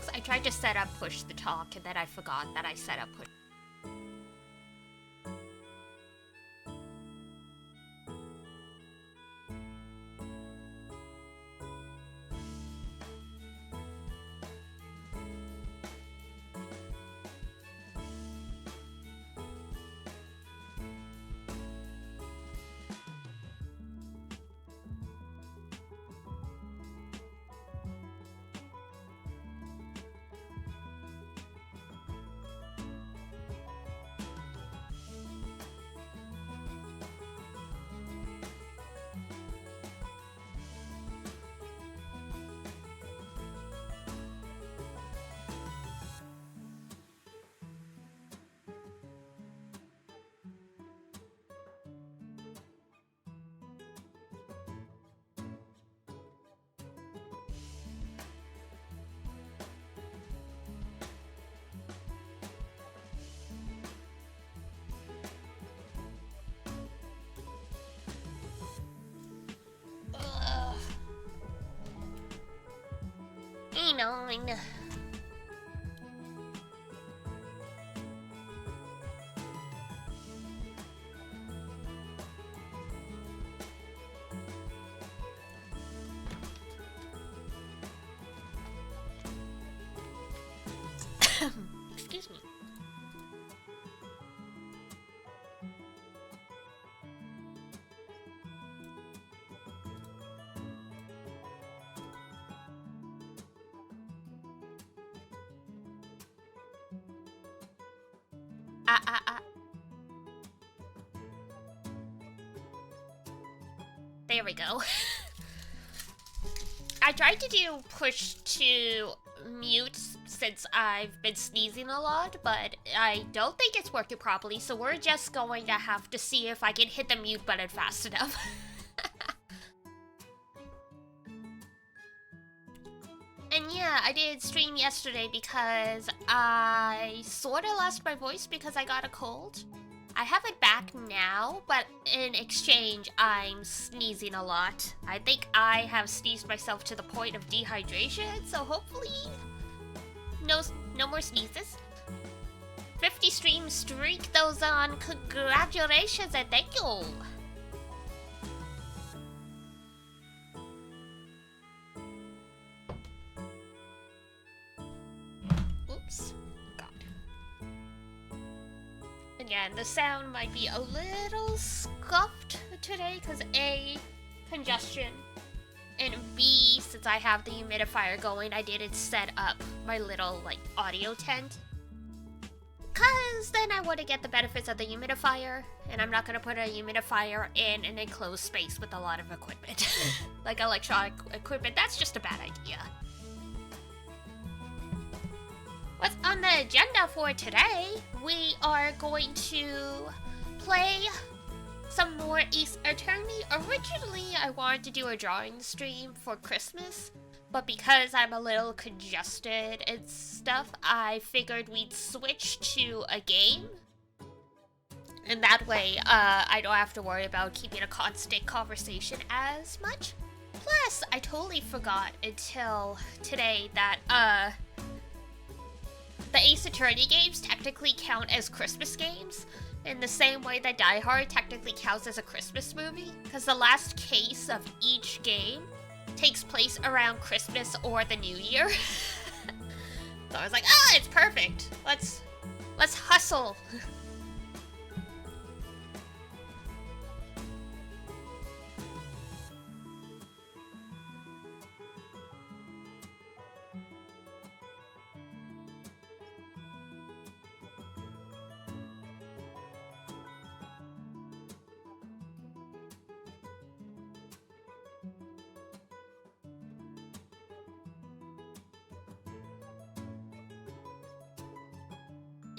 settings. I tried to set up push to talk and then I forgot that I set up push. I know. Excuse me. There we go. I tried to do push to mute since I've been sneezing a lot, but I don't think it's working properly, so we're just going to have to see if I can hit the mute button fast enough. And yeah, I did stream yesterday because I sort of lost my voice because I got a cold. I have it back now, but in exchange, I'm sneezing a lot. I think I have sneezed myself to the point of dehydration, so hopefully no more sneezes. 50 stream streak those on. Congratulations and thank you. Oops. Again, the sound might be a little scuffed today because A, congestion, and B, since I have the humidifier going, I didn't set up my little audio tent. Cause then I wouldn't get the benefits of the humidifier, and I'm not gonna put a humidifier in an enclosed space with a lot of equipment. Like electronic equipment, that's just a bad idea. What's on the agenda for today? We are going to play some more Ace Attorney. Originally, I wanted to do a drawing stream for Christmas, but because I'm a little congested and stuff, I figured we'd switch to a game. And that way, I don't have to worry about keeping a constant conversation as much. Plus, I totally forgot until today that, the Ace Attorney games technically count as Christmas games, in the same way that Die Hard technically counts as a Christmas movie, because the last case of each game takes place around Christmas or the New Year. So I was like, it's perfect. Let's hustle.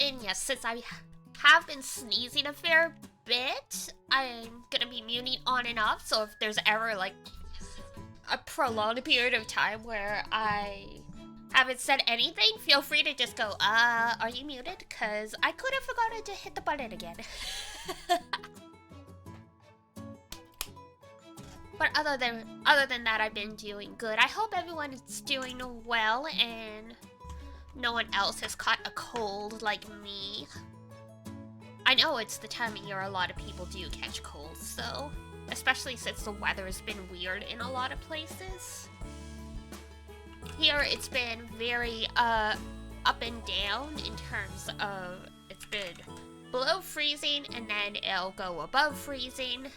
And yes, since I have been sneezing a fair bit, I'm gonna be muting on and off, so if there's ever a prolonged period of time where I haven't said anything, feel free to just go, are you muted? Cause I could have forgotten to hit the button again. But other than that, I've been doing good. I hope everyone is doing well, and no one else has caught a cold like me. I know it's the time of year a lot of people do catch colds, so especially since the weather has been weird in a lot of places. Here it's been very up and down in terms of it's been below freezing and then it'll go above freezing,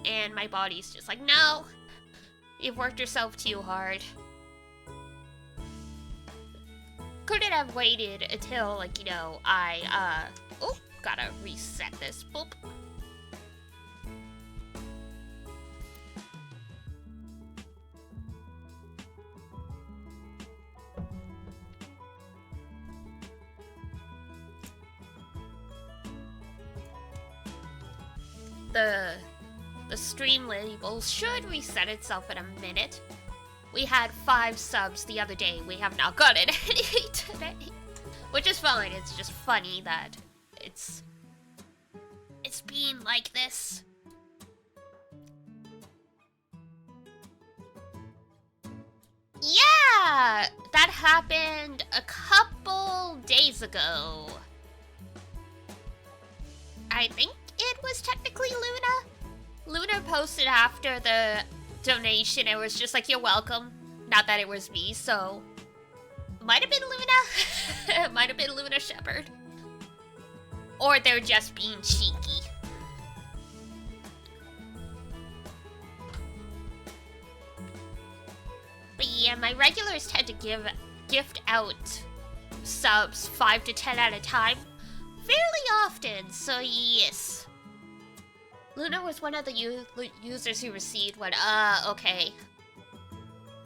and my body's just like, no, you've worked yourself too hard. Couldn't have waited until, like, you know, oh, gotta reset this. Boop. The stream label should reset itself in a minute. We had 5 subs the other day. We have not gotten any today. Which is fine. It's just funny that it's being like this. Yeah! That happened a couple days ago. I think it was technically Luna. Luna posted after the donation, it was just like, you're welcome. Not that it was me, so might have been Luna. Might have been Luna Shepherd. Or they're just being cheeky. But yeah, my regulars tend to gift out subs 5 to 10 at a time fairly often, so yes. Luna was one of the users who received one. Okay.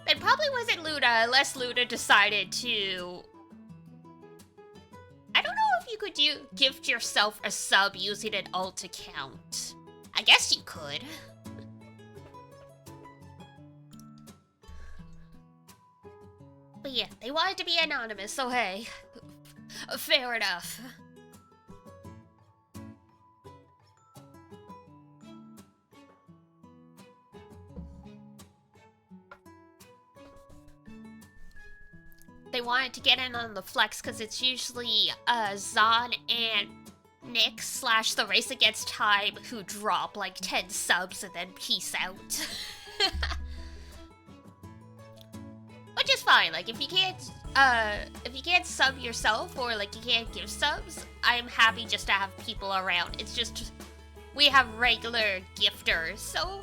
It probably wasn't Luna unless Luna decided to... I don't know if you could gift yourself a sub using an alt account. I guess you could. But yeah, they wanted to be anonymous, so hey. Fair enough. They wanted to get in on the flex because it's usually Zahn and Nick / the Race Against Time who drop like 10 subs and then peace out. Which is fine. Like if you can't sub yourself or like you can't give subs, I'm happy just to have people around. It's just we have regular gifters, so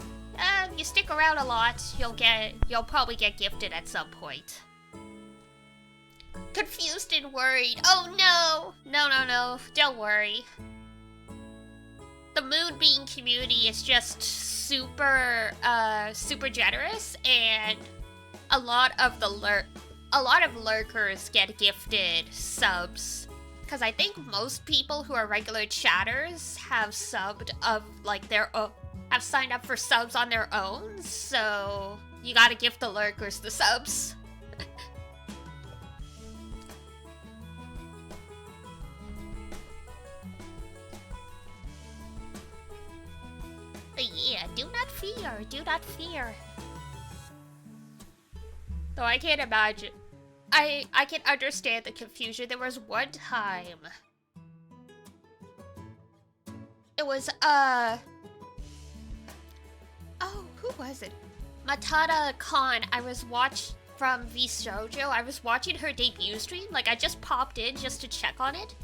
you stick around a lot, you'll probably get gifted at some point. Confused and worried. Oh no! No. Don't worry. The Moonbeam community is just super generous, and a lot of lurkers get gifted subs. Because I think most people who are regular chatters have subbed have signed up for subs on their own, so you gotta gift the lurkers the subs. But yeah, do not fear. Though I can't imagine. I can understand the confusion. There was one time. It was, oh, who was it? Matata Khan. I was from VShojo. I was watching her debut stream. Like, I just popped in just to check on it.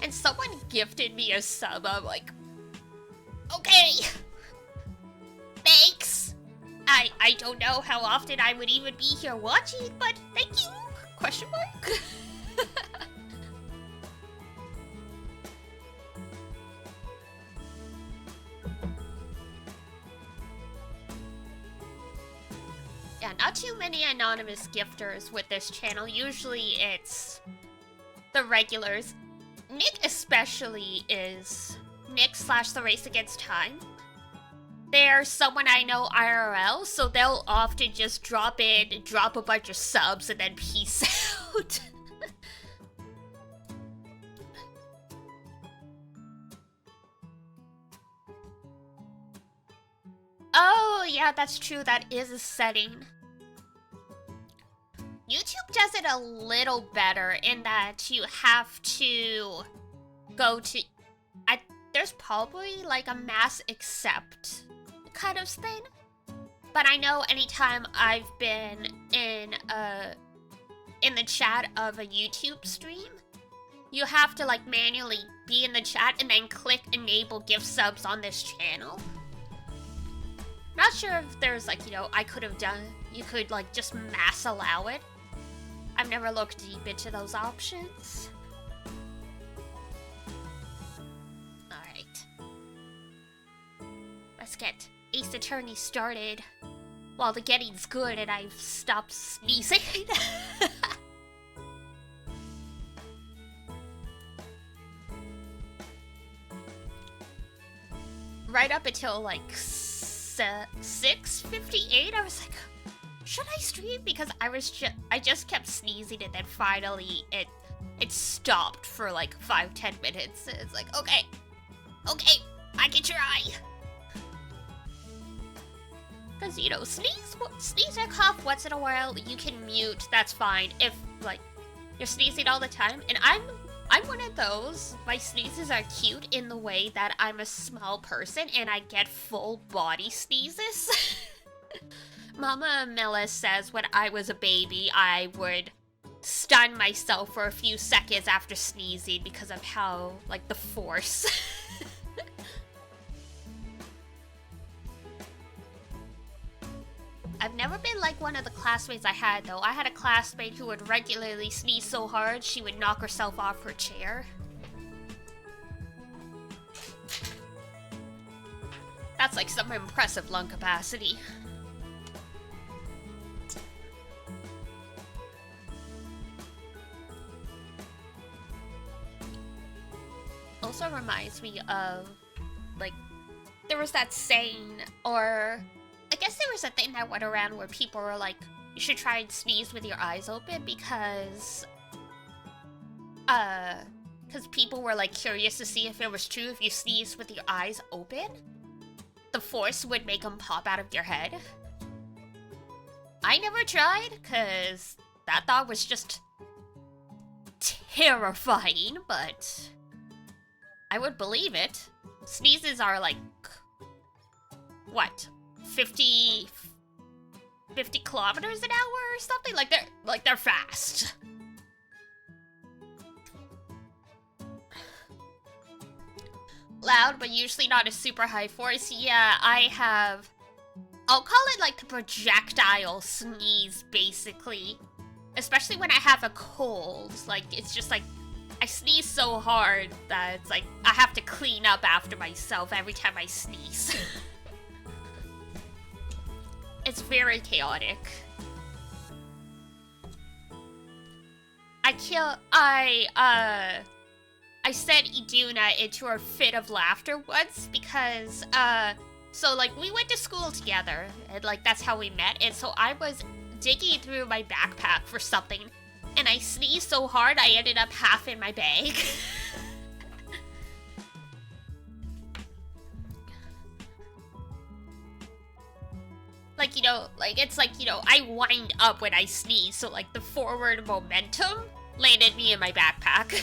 And someone gifted me a sub. I'm like, okay. Thanks. I don't know how often I would even be here watching, but thank you? Question mark? Yeah, not too many anonymous gifters with this channel. Usually it's the regulars. Nick especially is Nick / the Race Against Time. They're someone I know IRL, so they'll often just drop in, drop a bunch of subs, and then peace out. Oh, yeah, that's true. That is a setting. YouTube does it a little better in that you have to go to... there's probably like a mass accept kind of thing. But I know anytime I've been in the chat of a YouTube stream, you have to like manually be in the chat and then click enable gift subs on this channel. Not sure if there's like, you know, you could like just mass allow it. I've never looked deep into those options. Alright. Let's get Ace Attorney started while the getting's good and I've stopped sneezing. Right up until like 6:58, I was like, should I stream? Because I just kept sneezing and then finally it stopped for like 5-10 minutes. It's like, okay, I can try. Because, you know, sneeze or cough once in a while, you can mute, that's fine. If, like, you're sneezing all the time, and I'm one of those. My sneezes are cute in the way that I'm a small person and I get full body sneezes. Mama Mela says when I was a baby, I would stun myself for a few seconds after sneezing because of how, like, the force. I've never been like one of the classmates I had, though. I had a classmate who would regularly sneeze so hard she would knock herself off her chair. That's like some impressive lung capacity. Also reminds me of, like, there was that saying, or I guess there was a thing that went around where people were like, you should try and sneeze with your eyes open because people were like curious to see if it was true if you sneezed with your eyes open, the force would make them pop out of your head. I never tried because that thought was just terrifying, but I would believe it. Sneezes are like, what, 50 kilometers an hour or something? Like they're fast. Loud, but usually not a super high force. Yeah, I'll call it like the projectile sneeze, basically. Especially when I have a cold. Like, it's just like, I sneeze so hard that it's like, I have to clean up after myself every time I sneeze. It's very chaotic. I sent Iduna into a fit of laughter once because, so like we went to school together and like that's how we met, and so I was digging through my backpack for something and I sneezed so hard I ended up half in my bag. Like, you know, like, it's like, you know, I wind up when I sneeze, so, like, the forward momentum landed me in my backpack.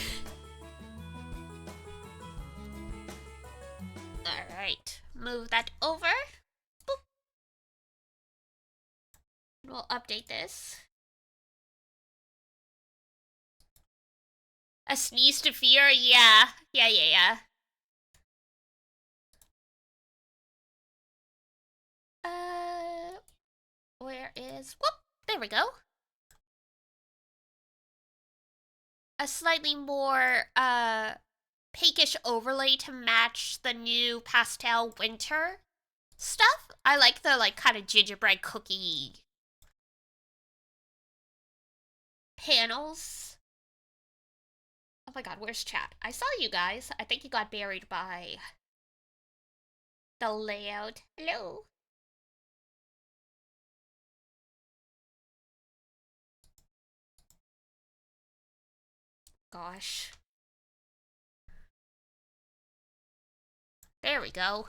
Alright, move that over. Boop. We'll update this. A sneeze to fear? Yeah. Yeah. Where is... Whoop! There we go. A slightly more, pinkish overlay to match the new pastel winter stuff. I like the, like, kind of gingerbread cookie panels. Oh my god, where's chat? I saw you guys. I think you got buried by the layout. Hello. Gosh. There we go.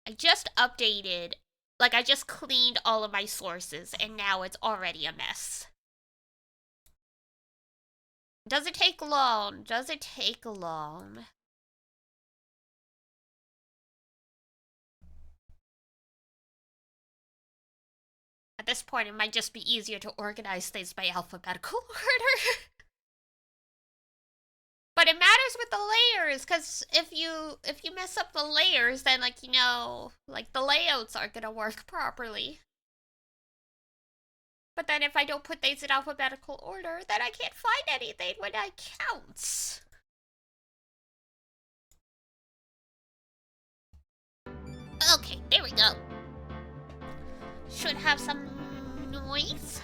I just updated, like I just cleaned all of my sources and now it's already a mess. Does it take long? Does it take long? At this point, it might just be easier to organize things by alphabetical order. But it matters with the layers, because if you mess up the layers, then like, you know, like the layouts aren't gonna work properly. But then if I don't put things in alphabetical order, then I can't find anything when I count. Okay, there we go. Should have some noise.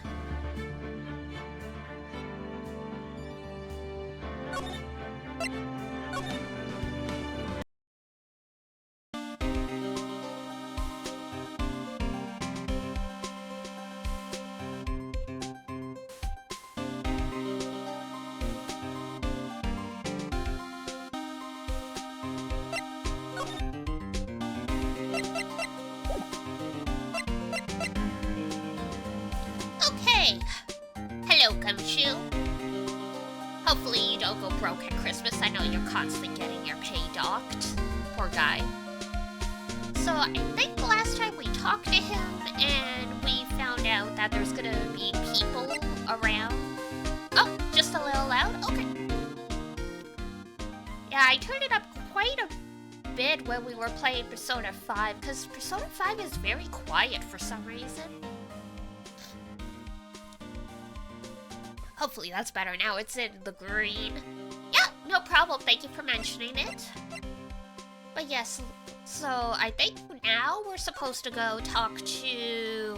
Okay. Hello, Gumshoe. Hopefully you don't go broke at Christmas. I know you're constantly getting your pay docked. Poor guy. So I think the last time we talked to him and we found out that there's gonna be people around. Oh, just a little loud? Okay. Yeah, I turned it up quite a bit when we were playing Persona 5, because Persona 5 is very quiet for some reason. Hopefully that's better now. It's in the green. Yeah, no problem. Thank you for mentioning it. But yes, so I think now we're supposed to go talk to,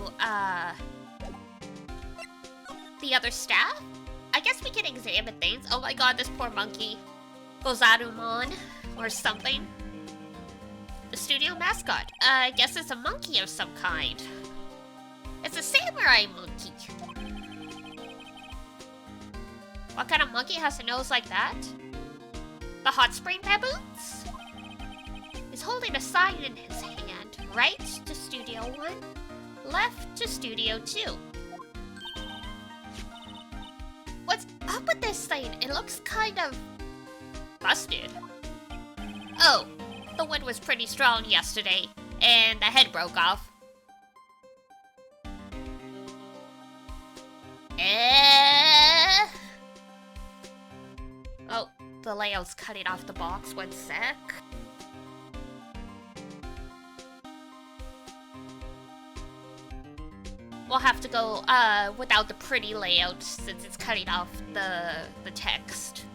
the other staff? I guess we can examine things. Oh my god, this poor monkey. Gozarumon, or something. The studio mascot. I guess it's a monkey of some kind. It's a samurai monkey. What kind of monkey has a nose like that? The hot spring baboons? He's holding a sign in his hand. Right to Studio 1, left to Studio 2. What's up with this thing? It looks kind of busted. Oh, the wind was pretty strong yesterday, and the head broke off. Oh, the layout's cutting off the box. One sec. We'll have to go without the pretty layout since it's cutting off the text.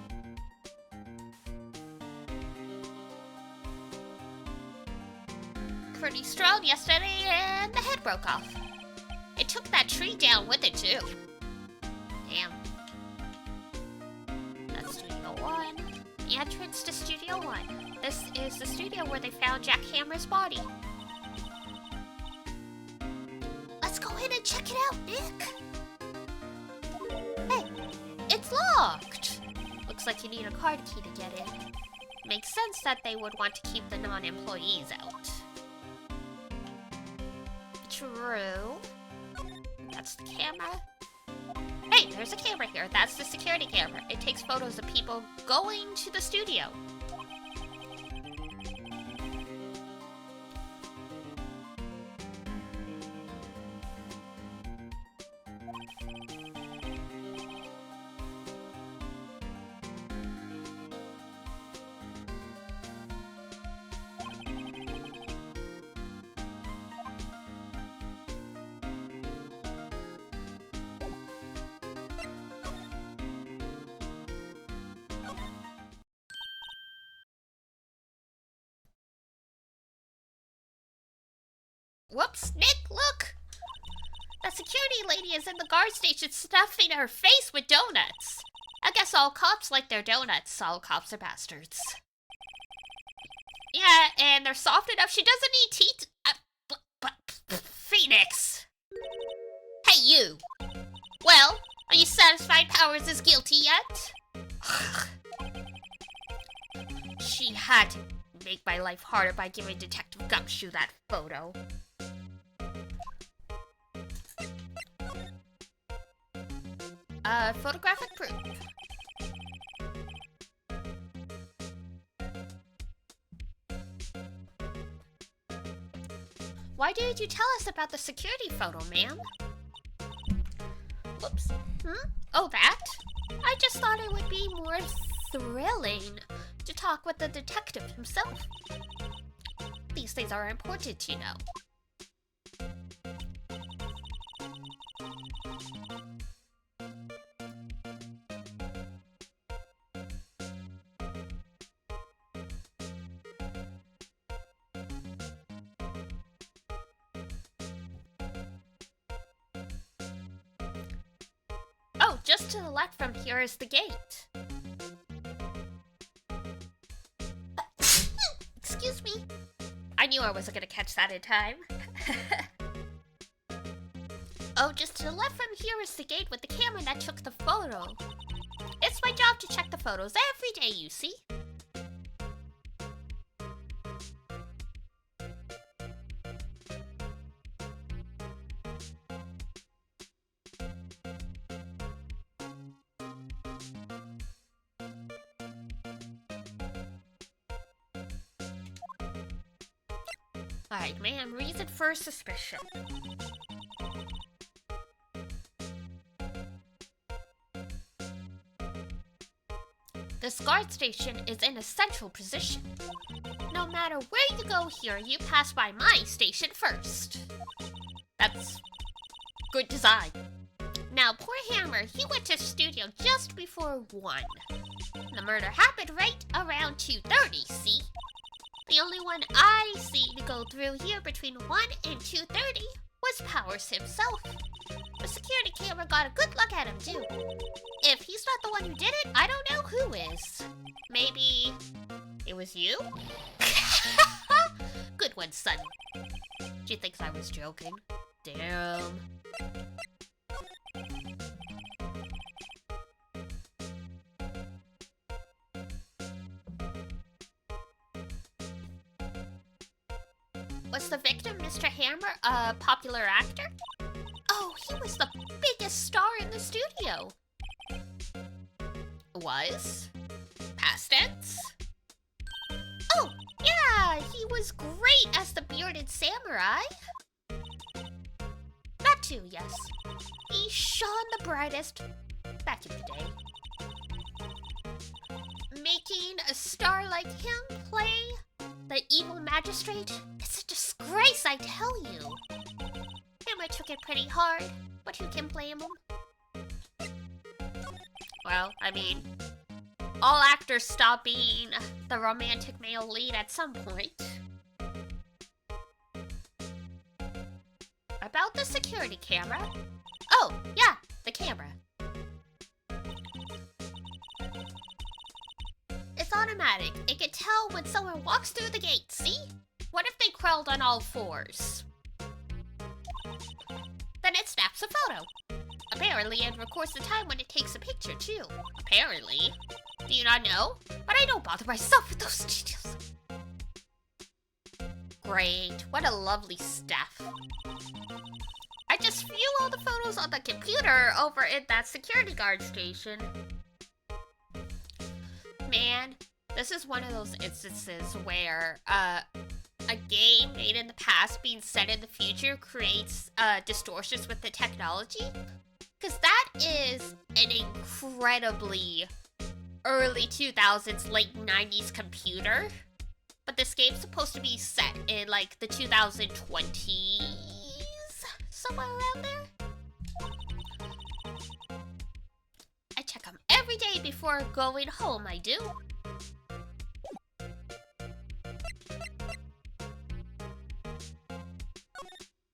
Pretty strong yesterday, and the head broke off. It took that tree down with it too. Damn. That's Studio 1. The entrance to Studio 1. This is the studio where they found Jack Hammer's body. Let's go in and check it out, Nick. Hey, it's locked. Looks like you need a card key to get in. Makes sense that they would want to keep the non-employees out. True. That's the camera. Hey, there's a camera here. That's the security camera. It takes photos of people going to the studio. Whoops, Nick, look! That security lady is in the guard station stuffing her face with donuts. I guess all cops like their donuts. All cops are bastards. Yeah, and they're soft enough. She doesn't need teeth. Phoenix! Hey, you! Well, are you satisfied Powers is guilty yet? She had make my life harder by giving Detective Gumshoe that photo. Photographic proof. Why didn't you tell us about the security photo, ma'am? Whoops. Oh, that? I just thought it would be more thrilling to talk with the detective himself. These things are important to know. Oh, just to the left from here is the gate. Excuse me. I knew I wasn't gonna catch that in time. Oh, just to the left from here is the gate with the camera that took the photo. It's my job to check the photos every day, you see. Alright, ma'am, reason for suspicion. This guard station is in a central position. No matter where you go here, you pass by my station first. That's good design. Now, poor Hammer, he went to studio just before 1. The murder happened right around 2:30, see? The only one I see to go through here between 1 and 2:30 was Powers himself. The security camera got a good look at him, too. If he's not the one who did it, I don't know who is. Maybe it was you? Good one, son. She thinks I was joking. Damn. Was the victim Mr. Hammer a popular actor? Oh, he was the biggest star in the studio. Was? Past tense? Oh, yeah, he was great as the bearded samurai. That too, yes. He shone the brightest back in the day. Making a star like him play the evil magistrate is a disgrace, I tell you. Hammer took it pretty hard, but who can blame him? Well, I mean, all actors stop being the romantic male lead at some point. About the security camera? Oh, yeah, the camera. It's automatic. It can tell when someone walks through the gate, see? What if they crawled on all fours? Then it snaps a photo. Apparently, it records the time when it takes a picture, too. Apparently. Do you not know? But I don't bother myself with those details. Great. What a lovely staff. I just view all the photos on the computer over in that security guard station. Man, this is one of those instances where, a game made in the past being set in the future creates, distortions with the technology. Because that is an incredibly early 2000s, late 90s computer. But this game's supposed to be set in, like, the 2020s? Somewhere around there? I check them every day before going home, I do.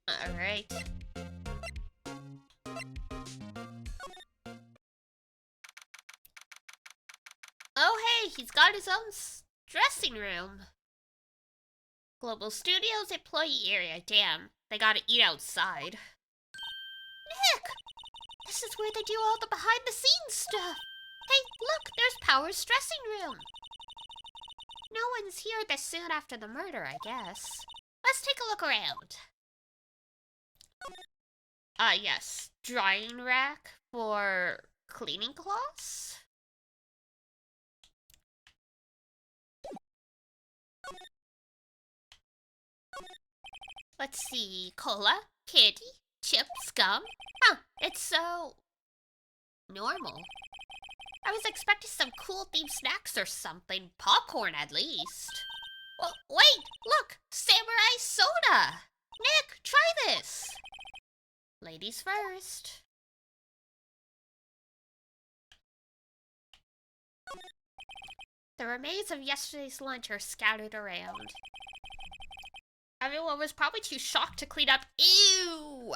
Alright. Oh hey, he's got his own dressing room. Global Studios employee area, damn. They gotta eat outside. Nick! This is where they do all the behind-the-scenes stuff. Hey, look, there's Power's dressing room. No one's here this soon after the murder, I guess. Let's take a look around. Yes. Drying rack for cleaning cloths? Let's see. Cola, candy, chips, gum. Huh, it's so normal. I was expecting some cool themed snacks or something. Popcorn, at least. Well, wait! Look! Samurai soda! Nick, try this! Ladies first. The remains of yesterday's lunch are scattered around. Everyone was probably too shocked to clean up. Ew!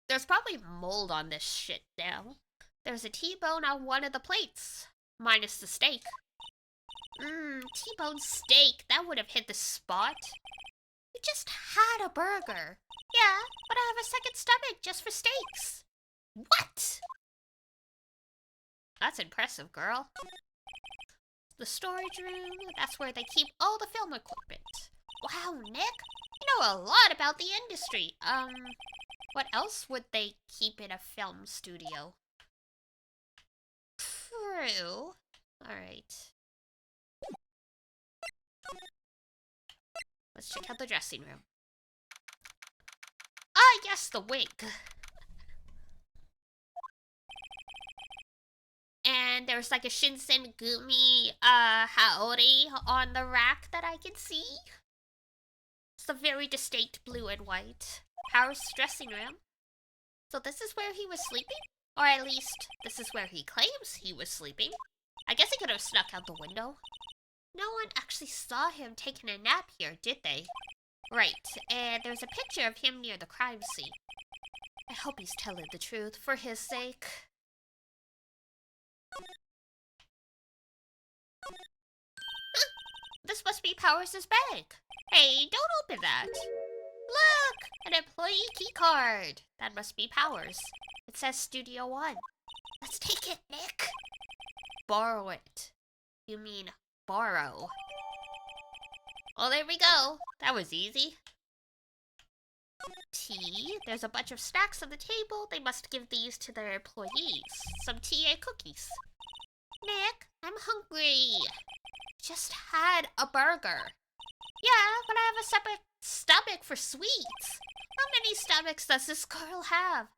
There's probably mold on this shit now. There's a T-bone on one of the plates. Minus the steak. T-bone steak. That would have hit the spot. You just had a burger. Yeah, but I have a second stomach just for steaks. What? That's impressive, girl. The storage room. That's where they keep all the film equipment. Wow, Nick. You know a lot about the industry. What else would they keep in a film studio? True. Alright. Let's check out the dressing room. Ah, yes, the wig. And there's like a Shinsen Gumi Haori on the rack that I can see. It's a very distinct blue and white. Power's dressing room. So this is where he was sleeping? Or at least, this is where he claims he was sleeping. I guess he could have snuck out the window. No one actually saw him taking a nap here, did they? Right, and there's a picture of him near the crime scene. I hope he's telling the truth, for his sake. This must be Powers' bag. Hey, don't open that. Look! An employee key card. That must be Powers. It says Studio One. Let's take it, Nick. Borrow it. You mean borrow. Well, there we go. That was easy. Tea. There's a bunch of snacks on the table. They must give these to their employees. Some tea and cookies. Nick, I'm hungry. Just had a burger. Yeah, but I have a separate stomach for sweets. How many stomachs does this girl have?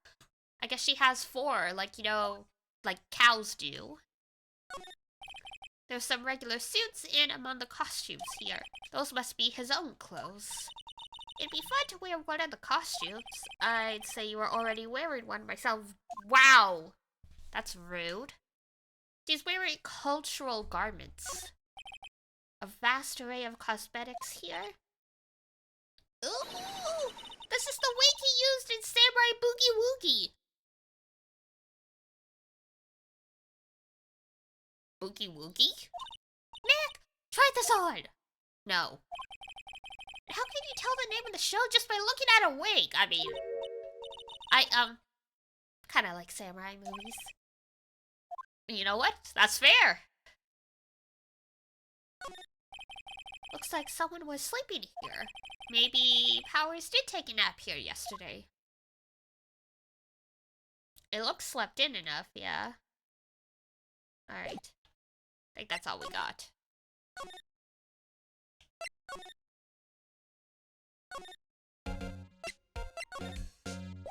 I guess she has 4, like, you know, like cows do. There's some regular suits in among the costumes here. Those must be his own clothes. It'd be fun to wear one of the costumes. I'd say you were already wearing one myself. Wow! That's rude. She's wearing cultural garments. A vast array of cosmetics here. Ooh! This is the wig he used in Samurai Boogie Woogie! Boogie Woogie? Nick! Try this on! No. How can you tell the name of the show just by looking at a wig? I mean... I, kinda like samurai movies. You know what? That's fair! Looks like someone was sleeping here. Maybe Powers did take a nap here yesterday. It looks slept in enough, yeah. Alright. I think that's all we got.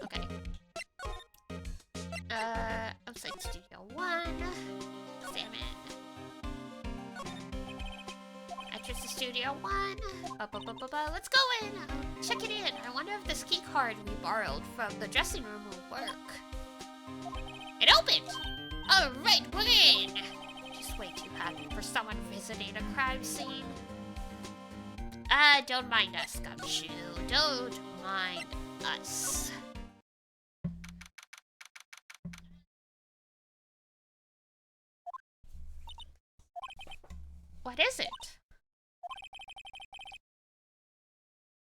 Okay. Outside Studio 1. Salmon. Entrance to Studio 1. Let's go in. Check it in. I wonder if this key card we borrowed from the dressing room will work. It opened! Alright, we're in! Just way too happy for someone visiting a crime scene. Don't mind us, Gumshoe. Don't mind us. What is it?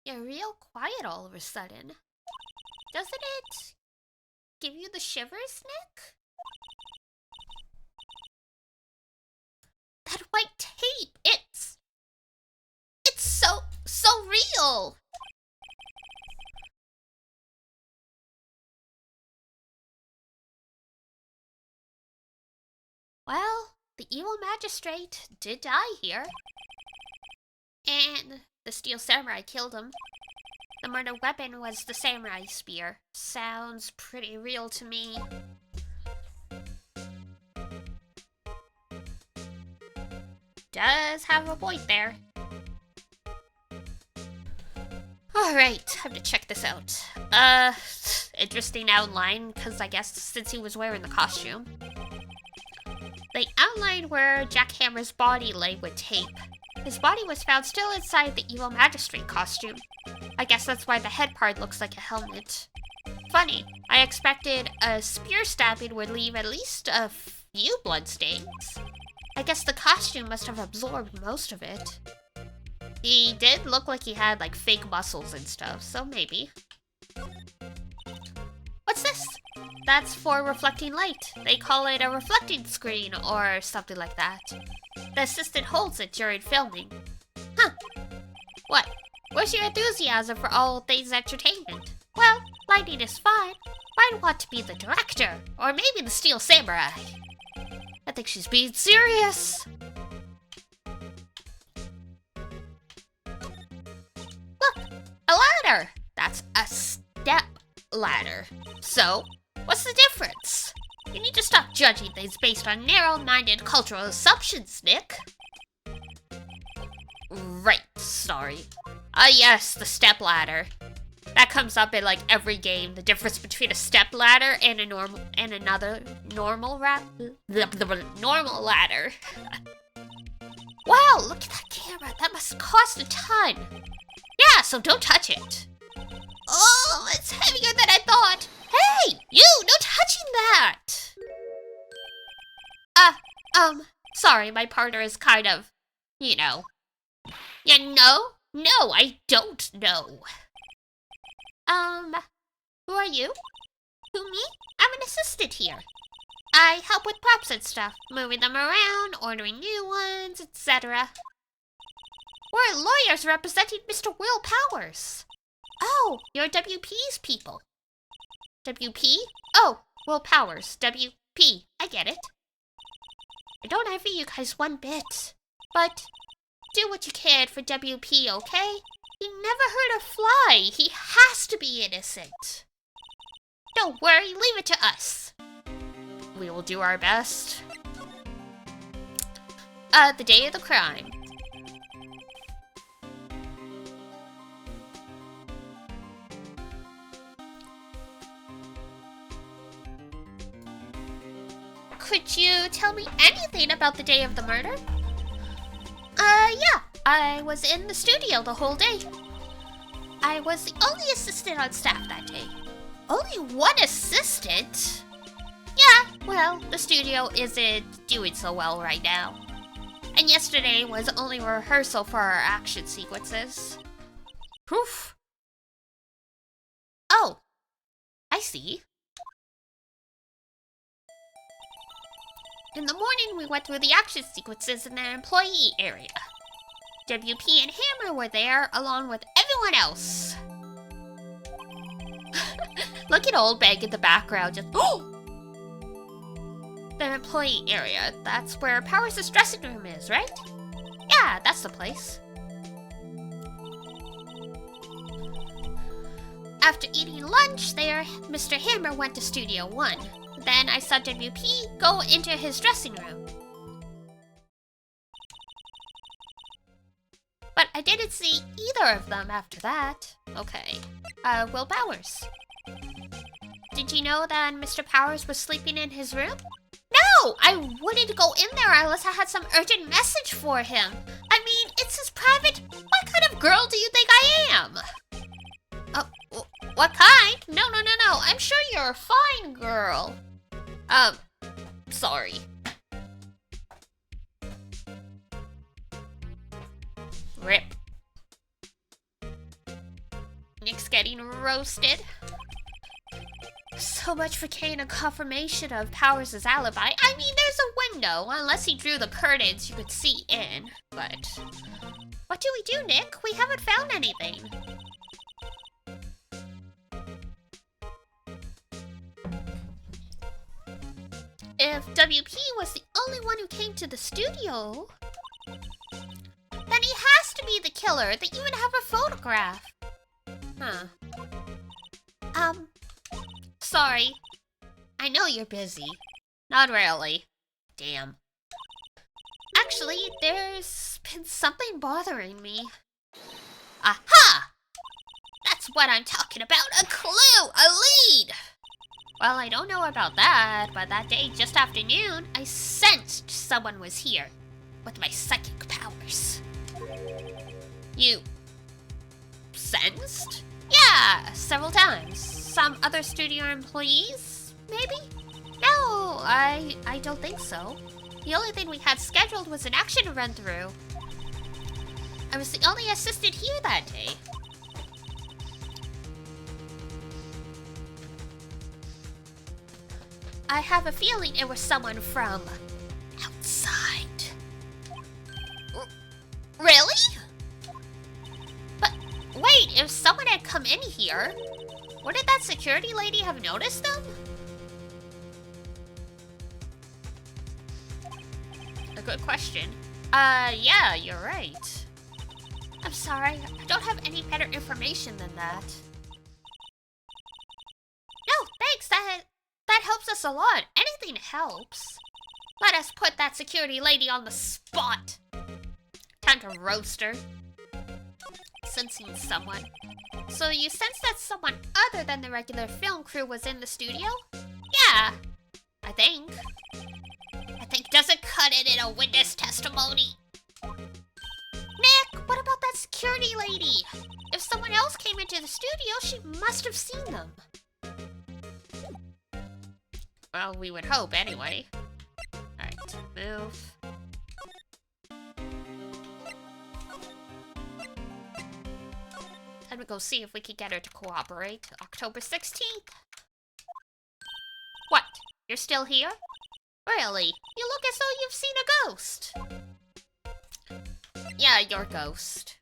You're real quiet all of a sudden. Doesn't it give you the shivers, Nick? white tape. It's so real. Well, the evil magistrate did die here. And the steel samurai killed him. The murder weapon was the samurai spear. Sounds pretty real to me. Does have a point there. Alright, time to check this out. Interesting outline, because I guess since he was wearing the costume. They outlined where Jack Hammer's body lay with tape. His body was found still inside the evil magistrate costume. I guess that's why the head part looks like a helmet. Funny, I expected a spear stabbing would leave at least a few bloodstains. I guess the costume must have absorbed most of it. He did look like he had like fake muscles and stuff, so maybe. What's this? That's for reflecting light. They call it a reflecting screen or something like that. The assistant holds it during filming. Huh. What? Where's your enthusiasm for all things entertainment? Well, lighting is fine. I'd want to be the director, or maybe the steel samurai. I think she's being serious. Look, a ladder. That's a step ladder. So, what's the difference? You need to stop judging things based on narrow-minded cultural assumptions, Nick. Right, sorry. Yes, the step ladder. That comes up in like every game. The difference between a step ladder and a normal normal ladder. Wow, look at that camera. That must cost a ton. Yeah, so don't touch it. Oh, it's heavier than I thought. Hey, you, no touching that. Sorry, my partner is kind of, you know. You know? No, I don't know. Who are you? Who, me? I'm an assistant here. I help with props and stuff, moving them around, ordering new ones, etc. We're lawyers representing Mr. Will Powers. Oh, you're WP's people. WP? Oh, Will Powers. WP. I get it. I don't envy you guys one bit. But do what you can for WP, okay? He never hurt a fly. He has to be innocent. Don't worry, leave it to us. We will do our best. The day of the crime. Could you tell me anything about the day of the murder? Yeah. I was in the studio the whole day. I was the only assistant on staff that day. Only one assistant? Yeah, well, the studio isn't doing so well right now. And yesterday was only rehearsal for our action sequences. Poof. Oh, I see. In the morning, we went through the action sequences in the employee area. WP and Hammer were there, along with everyone else. Look at Old Bag in the background, just oh! The employee area, that's where Powers' dressing room is, right? Yeah, that's the place. After eating lunch there, Mr. Hammer went to Studio 1. Then I saw WP go into his dressing room. But I didn't see either of them after that. Okay. Will Powers. Did you know that Mr. Powers was sleeping in his room? No! I wouldn't go in there unless I had some urgent message for him. I mean, it's his private... What kind of girl do you think I am? What kind? No. I'm sure you're a fine girl. Sorry. Rip. Nick's getting roasted. So So much for getting a confirmation of Powers' alibi. I mean, there's a window. Unless he drew the curtains you could see in. But what do we do, Nick? We haven't found anything. If WP was the only one who came to the studio, then he has to be the killer. They even have a photograph. Huh. Sorry. I know you're busy. Not really. Damn. Actually, there's been something bothering me. Aha! That's what I'm talking about. A clue! A lead! Well, I don't know about that, but that day, just afternoon, I sensed someone was here. With my psychic powers. You... sensed? Yeah, several times. Some other studio employees, maybe? No, I don't think so. The only thing we had scheduled was an action to run through. I was the only assistant here that day. I have a feeling it was someone from outside. Really? But wait, if someone had come in here, wouldn't that security lady have noticed them? A good question. Yeah, you're right. I'm sorry, I don't have any better information than that. No, thanks, that helps us a lot. Anything helps. Let us put that security lady on the spot. Time to roast her. Sensing someone. So you sense that someone other than the regular film crew was in the studio? Yeah, I think. Doesn't cut it in a witness testimony. Nick, what about that security lady? If someone else came into the studio, she must have seen them. Well, we would hope anyway. Alright, move. Time to go see if we can get her to cooperate. October 16th. What? You're still here? Really? You look as though you've seen a ghost. Yeah, your ghost.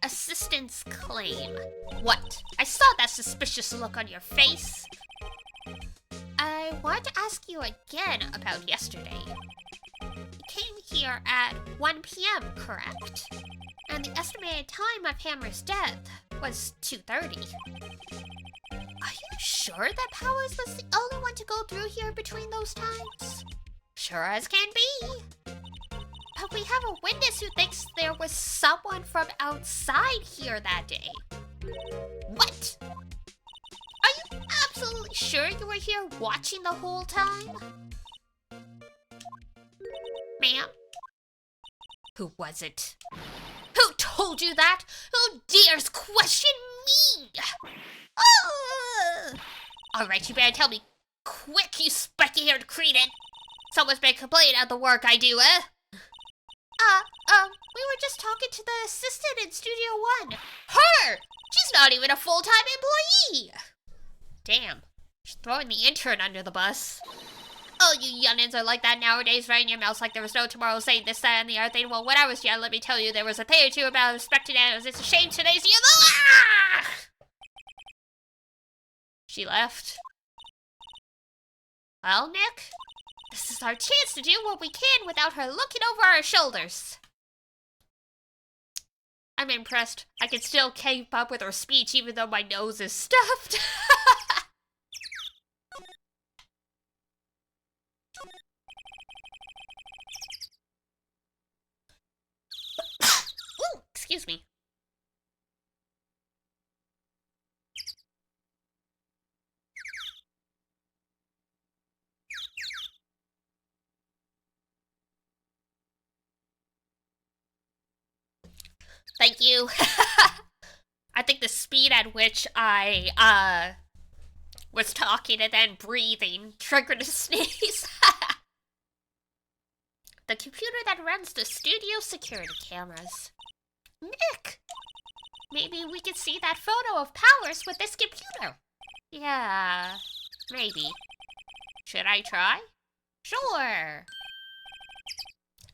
Assistant's claim. What? I saw that suspicious look on your face. I want to ask you again about yesterday. You came here at 1 p.m., correct? And the estimated time of Hammer's death was 2:30. Are you sure that Powers was the only one to go through here between those times? Sure as can be. But we have a witness who thinks there was someone from outside here that day. What? Are you absolutely sure you were here watching the whole time? Ma'am? Who was it? Who told you that? Who dares question me? Alright, you better tell me quick, you spiky-haired cretin. Someone's been complaining of the work I do, eh? We were just talking to the assistant in Studio 1. Her! She's not even a full-time employee! Damn, she's throwing the intern under the bus. Oh, you youngins are like that nowadays, running your mouths like there was no tomorrow, saying this, that, and the other thing. Well, when I was young, let me tell you, there was a thing or two about respected animals. It's a shame today's youth. Ah! She left. Well, Nick, this is our chance to do what we can without her looking over our shoulders. I'm impressed. I can still keep up with her speech even though my nose is stuffed. Ooh, excuse me. Thank you. I think the speed at which I, was talking and then breathing triggered a sneeze. The computer that runs the studio security cameras. Nick! Maybe we could see that photo of Powers with this computer. Yeah, maybe. Should I try? Sure.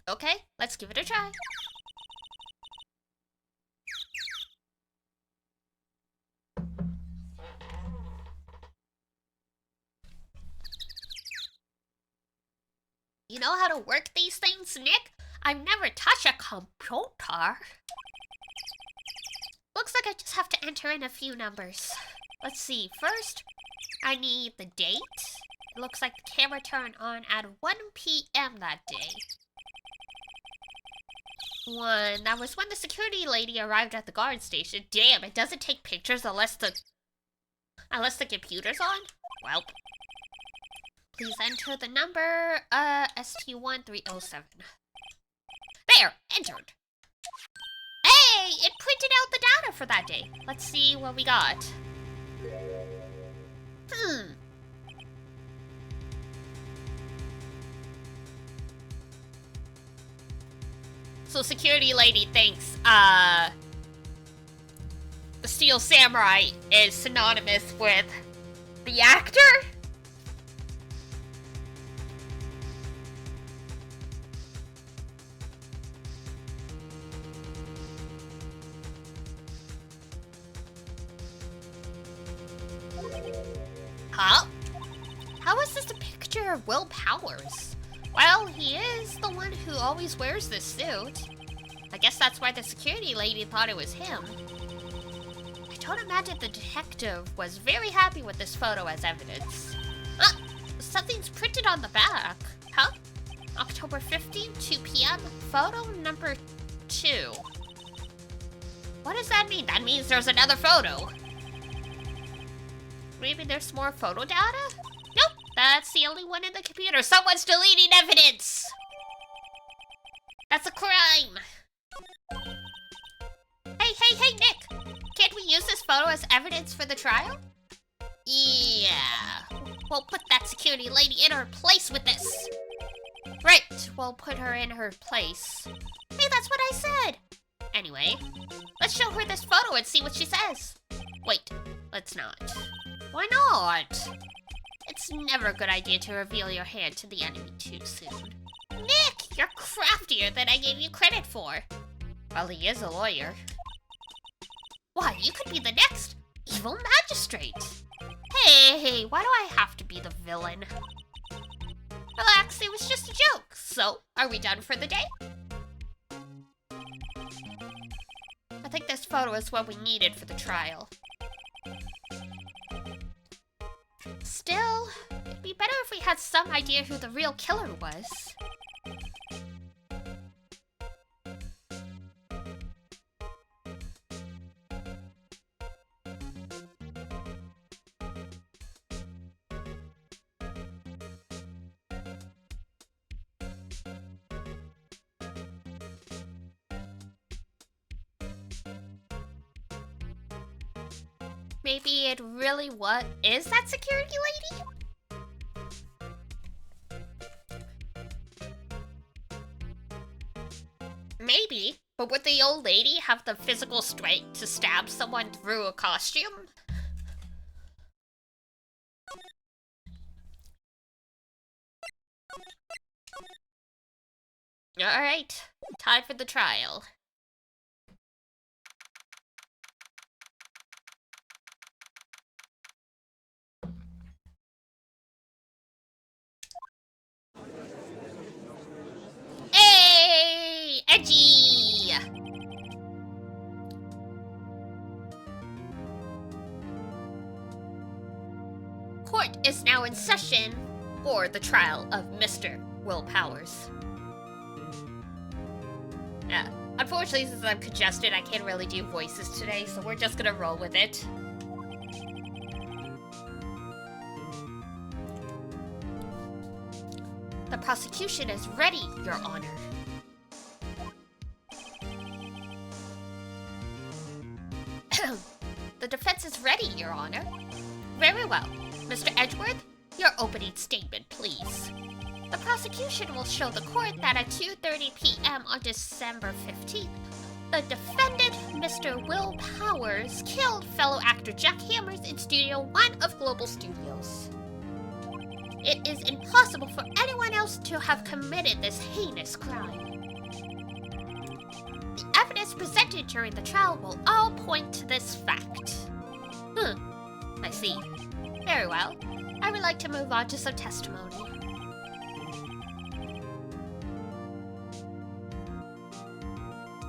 Okay, let's give it a try. You know how to work these things, Nick? I've never touched a computer. Looks like I just have to enter in a few numbers. Let's see, first, I need the date. It looks like the camera turned on at 1 p.m. that day. That was when the security lady arrived at the guard station. Damn, it doesn't take pictures unless the computer's on? Welp. Please enter the number, ST1307. There, entered. Hey, it printed out the data for that day. Let's see what we got. So security lady thinks, the Steel Samurai is synonymous with the actor? Huh? How is this a picture of Will Powers? Well, he is the one who always wears this suit. I guess that's why the security lady thought it was him. I don't imagine the detective was very happy with this photo as evidence. Something's printed on the back. Huh? October 15th, 2 p.m., photo number 2. What does that mean? That means there's another photo. Maybe there's more photo data? Nope, that's the only one in the computer. Someone's deleting evidence! That's a crime! Hey, Nick! Can't we use this photo as evidence for the trial? Yeah. We'll put that security lady in her place with this. Right, we'll put her in her place. Hey, that's what I said! Anyway, let's show her this photo and see what she says. Wait, let's not. Why not? It's never a good idea to reveal your hand to the enemy too soon. Nick, you're craftier than I gave you credit for. Well, he is a lawyer. Why, you could be the next evil magistrate. Hey, why do I have to be the villain? Relax, it was just a joke. So, are we done for the day? I think this photo is what we needed for the trial. Still, it'd be better if we had some idea who the real killer was. Maybe it really is that security lady? Maybe, but would the old lady have the physical strength to stab someone through a costume? Alright, time for the trial. Edgey! Court is now in session for the trial of Mr. Will Powers. Unfortunately, since I'm congested, I can't really do voices today, so we're just gonna roll with it. The prosecution is ready, Your Honor. The defense is ready, Your Honor. Very well. Mr. Edgeworth, your opening statement, please. The prosecution will show the court that at 2:30 p.m. on December 15th, the defendant, Mr. Will Powers killed fellow actor Jack Hammers in Studio 1 of Global Studios. It is impossible for anyone else to have committed this heinous crime. The evidence presented during the trial will all point to this fact. I see. Very well. I would like to move on to some testimony.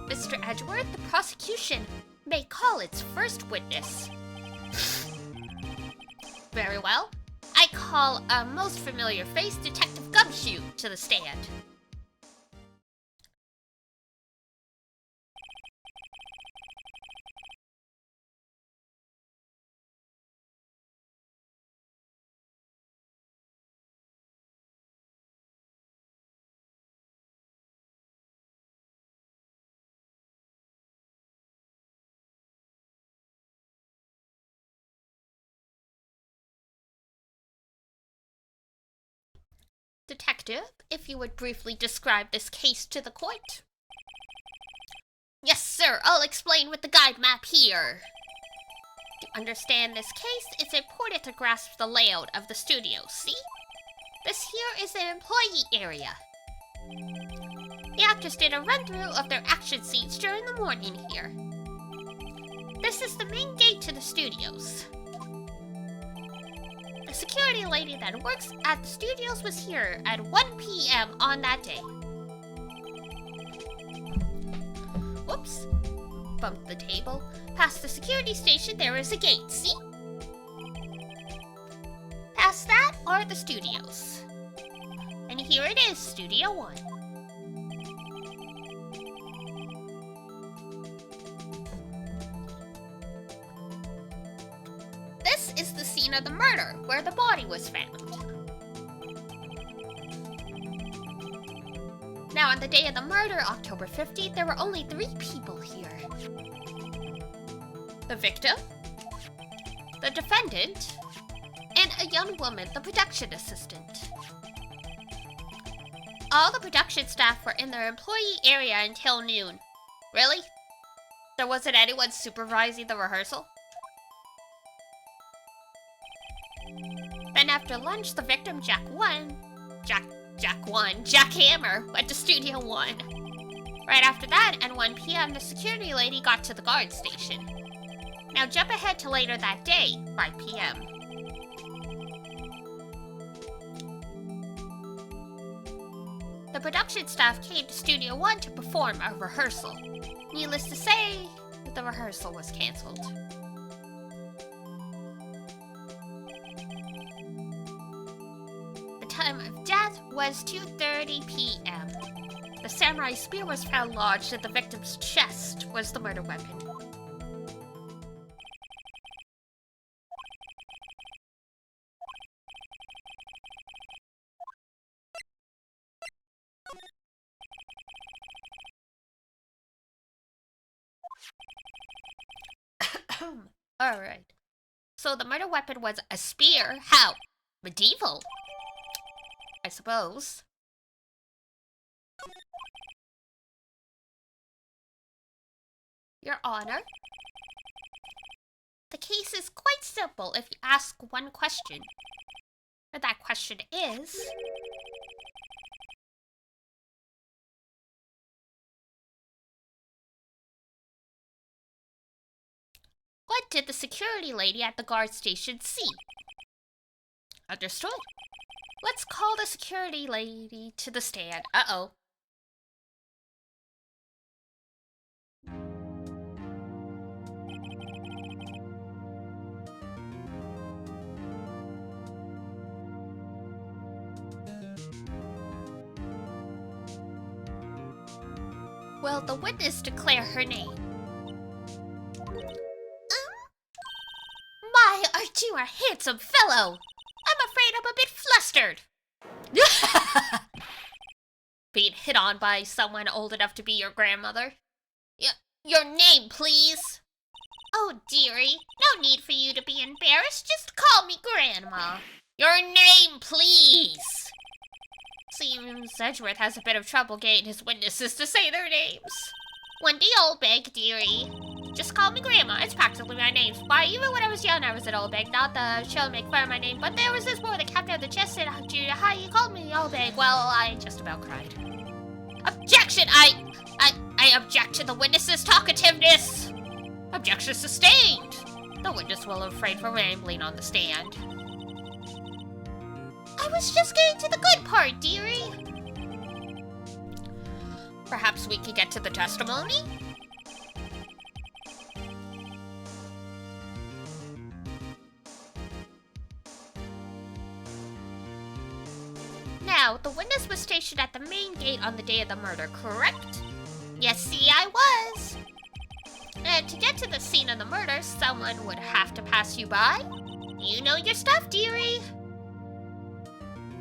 Mr. Edgeworth, the prosecution may call its first witness. Very well. I call a most familiar face, Detective Gumshoe, to the stand. Detective, if you would briefly describe this case to the court. Yes, sir. I'll explain with the guide map here. To understand this case, it's important to grasp the layout of the studio, see? This here is the employee area. The actors did a run-through of their action scenes during the morning here. This is the main gate to the studios. The security lady that works at the studios was here at 1 p.m. on that day. Whoops. Bumped the table. Past the security station, there is a gate, see? Past that are the studios. And here it is, Studio 1. This is the scene of the murder, where the body was found. Now, on the day of the murder, October 15th, there were only 3 people here. The victim, the defendant, and a young woman, the production assistant. All the production staff were in their employee area until noon. Really? There wasn't anyone supervising the rehearsal? Then after lunch, the victim, Jack Hammer, went to Studio 1. Right after that, at 1 p.m., the security lady got to the guard station. Now jump ahead to later that day, 5 p.m. The production staff came to Studio 1 to perform a rehearsal. Needless to say, the rehearsal was cancelled. The time of death was 2:30 p.m. The samurai spear was found lodged in the victim's chest, was the murder weapon. Alright. So the murder weapon was a spear? How? Medieval? I suppose. Your Honor, the case is quite simple if you ask one question. And that question is... what did the security lady at the guard station see? Understood. Let's call the security lady to the stand. Uh-oh. Will the witness declare her name? My, aren't you a handsome fellow? I'm afraid I'm a bit flustered. Being hit on by someone old enough to be your grandmother? Your name, please. Oh, dearie, no need for you to be embarrassed. Just call me Grandma. Your name, please. Seems Edgeworth has a bit of trouble getting his witnesses to say their names. Wendy Oldbeg, dearie. Just call me Grandma. It's practically my name. Why, even when I was young, I was an old bag. Not the show make fun of my name, but there was this boy that kept out the chest and how you called me old bag. Well, I just about cried. Objection! I object to the witness's talkativeness. Objection sustained. The witness will refrain from rambling on the stand. I was just getting to the good part, dearie. Perhaps we could get to the testimony? Now, the witness was stationed at the main gate on the day of the murder, correct? Yes, see, I was. And to get to the scene of the murder, someone would have to pass you by. You know your stuff, dearie.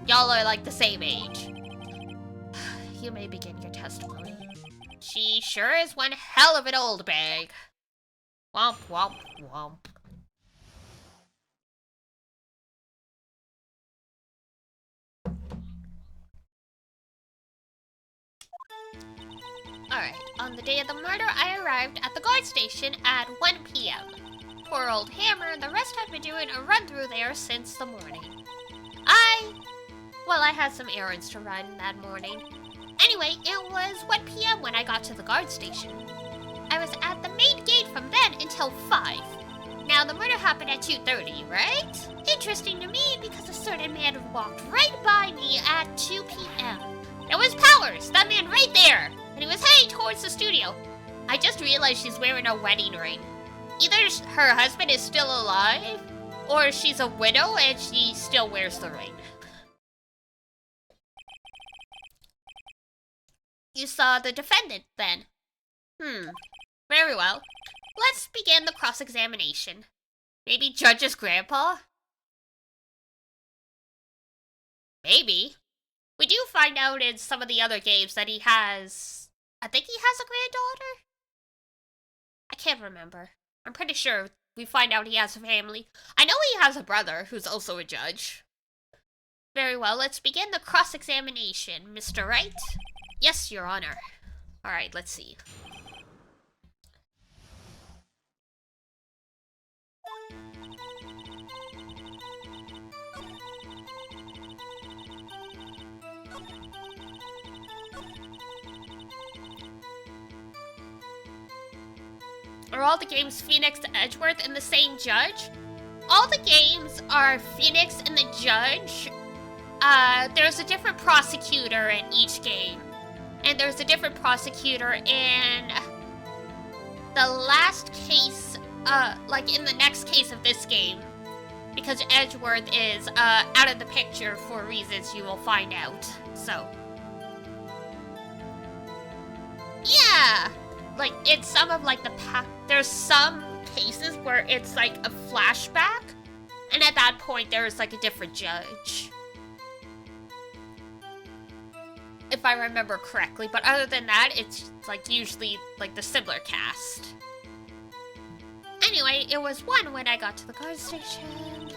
Y'all are like the same age. You may begin your testimony. She sure is one hell of an old bag. Womp, womp, womp. Alright, on the day of the murder, I arrived at the guard station at 1 p.m. Poor old Hammer and the rest had been doing a run-through there since the morning. I had some errands to run that morning. Anyway, it was 1 p.m. when I got to the guard station. I was at the main gate from then until 5. Now, the murder happened at 2:30, right? Interesting to me because a certain man walked right by me at 2 p.m. It was Powers, that man right there, and he was heading towards the studio. I just realized she's wearing a wedding ring. Either her husband is still alive, or she's a widow and she still wears the ring. You saw the defendant, then? Very well. Let's begin the cross-examination. Maybe Judge's grandpa? Maybe. We do find out in some of the other games that he has... I think he has a granddaughter? I can't remember. I'm pretty sure we find out he has a family. I know he has a brother who's also a judge. Very well, let's begin the cross-examination, Mr. Wright. Yes, Your Honor. Alright, let's see. Are all the games Phoenix and Edgeworth and the same judge? All the games are Phoenix and the judge. There's a different prosecutor in each game. And there's a different prosecutor in the last case, like in the next case of this game. Because Edgeworth is out of the picture for reasons you will find out. So. Yeah! Like, it's some of like the there's some cases where it's like a flashback. And at that point there's like a different judge. If I remember correctly, but other than that, it's like usually like the similar cast. Anyway, it was 1 when I got to the guard station.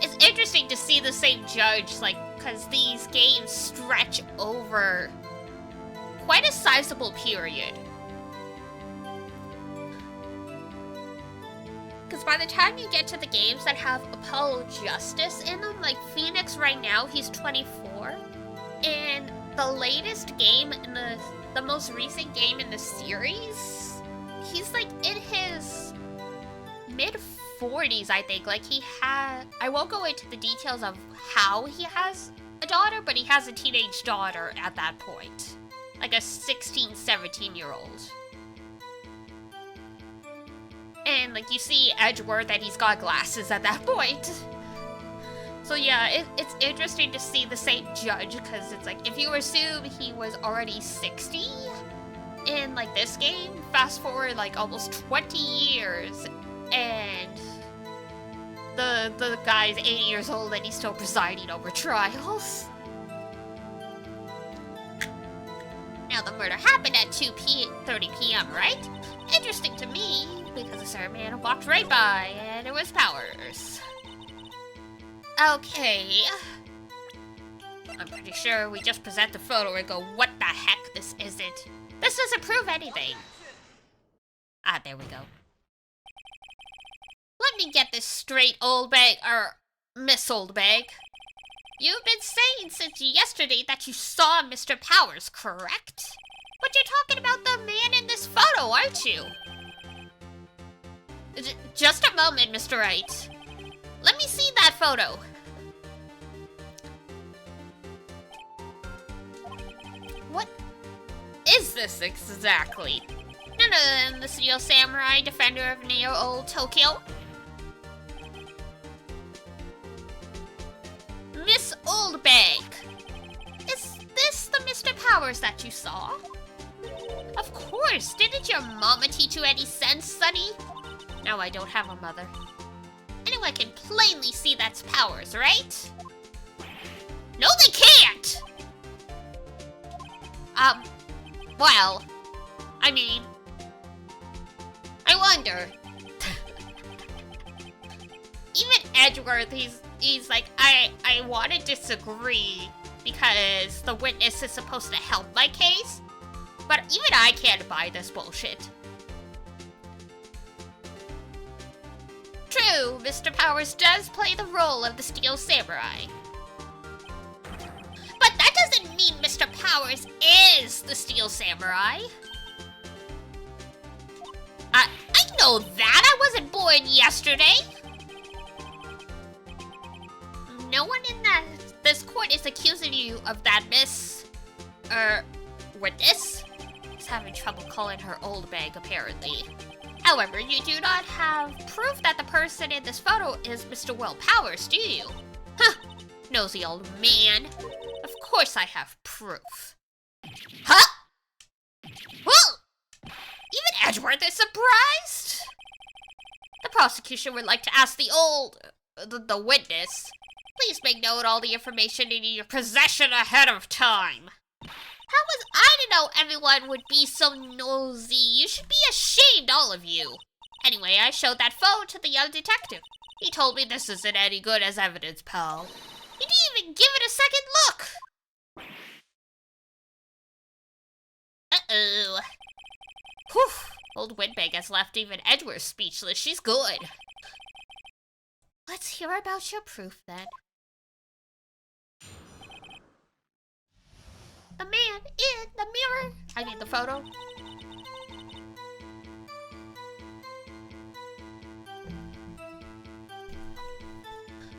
It's interesting to see the same judge, like, because these games stretch over quite a sizable period. Because by the time you get to the games that have Apollo Justice in them, like Phoenix right now, he's 24. And the latest game in the most recent game in the series, he's like in his mid-40s, I think. Like I won't go into the details of how he has a daughter, but he has a teenage daughter at that point. Like a 16, 17-year-old. And, like, you see Edgeworth and he's got glasses at that point. So, yeah, it's interesting to see the same judge, because it's like, if you assume he was already 60 in, like, this game, fast forward, like, almost 20 years, and the guy's 80 years old and he's still presiding over trials. Now, the murder happened at 2:30 p.m., right? Interesting to me, because a certain man walked right by, and it was Powers. Okay. I'm pretty sure we just present the photo and go, what the heck, this isn't. This This doesn't prove anything. Ah, there we go. Let me get this straight, old bag, or Miss Old Bag. You've been saying since yesterday that you saw Mr. Powers, correct? But you're talking about the man in this photo, aren't you? Just a moment, Mr. Wright. Let me see that photo. What is this exactly? None other than the Steel Samurai, defender of Neo-Old Tokyo. Miss Old Bag. Is this the Mr. Powers that you saw? Of course. Didn't your mama teach you any sense, Sonny? No, I don't have a mother. Anyone can plainly see that's Powers, right? No, they can't! Well, I mean, I wonder. Even Edgeworth, he's like, I want to disagree because the witness is supposed to help my case, but even I can't buy this bullshit. True, Mr. Powers does play the role of the Steel Samurai. But that doesn't mean Mr. Powers is the Steel Samurai. I know that! I wasn't born yesterday! No one in this court is accusing you of that, miss. Witness? He's having trouble calling her old bag, apparently. However, you do not have proof that the person in this photo is Mr. Will Powers, do you? Huh, nosy old man. Of course I have proof. Huh? Well, even Edgeworth is surprised. The prosecution would like to ask the witness. Please make note all the information in your possession ahead of time. How was I to know everyone would be so nosy? You should be ashamed, all of you. Anyway, I showed that phone to the young detective. He told me this isn't any good as evidence, pal. He didn't even give it a second look. Uh-oh. Whew. Old Windbag has left even Edgeworth speechless. She's good. Let's hear about your proof, then. The man in the mirror. I mean the photo.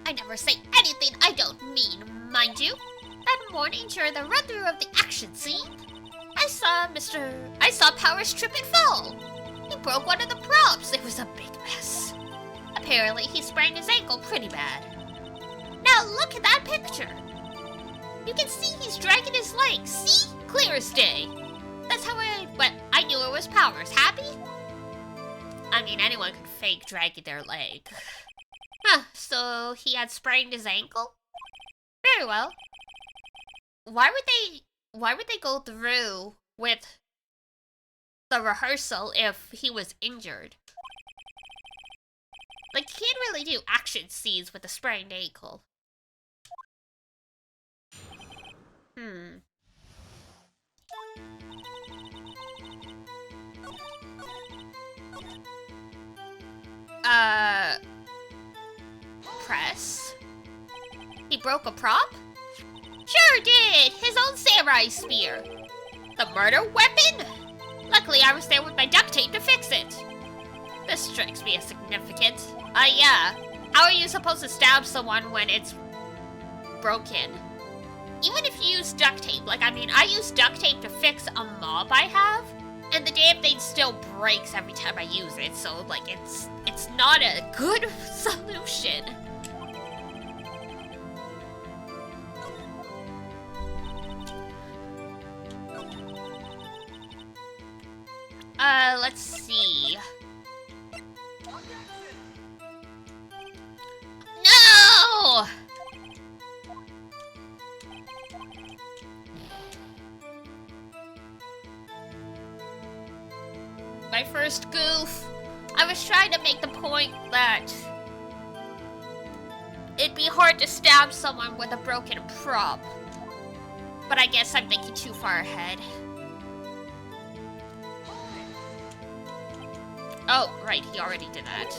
I never say anything I don't mean, mind you. That morning during the run-through of the action scene, I saw Powers trip and fall. He broke one of the props. It was a big mess. Apparently, he sprained his ankle pretty bad. Now look at that picture. You can see he's dragging his leg. See? Clear as day. That's how I knew it was Powers. Happy? I mean, anyone could fake dragging their leg. Huh, so he had sprained his ankle? Very well. Why would they go through with the rehearsal if he was injured? Like, you can't really do action scenes with a sprained ankle. Press? He broke a prop? Sure did! His own samurai spear. The murder weapon? Luckily, I was there with my duct tape to fix it. This strikes me as significant. Yeah. How are you supposed to stab someone when it's broken? Even if you use duct tape, like, I mean, I use duct tape to fix a mob I have, and the damn thing still breaks every time I use it, so, like, it's not a good solution. Let's see. No! My first goof. I was trying to make the point that it'd be hard to stab someone with a broken prop. But I guess I'm thinking too far ahead. Oh, right, he already did that.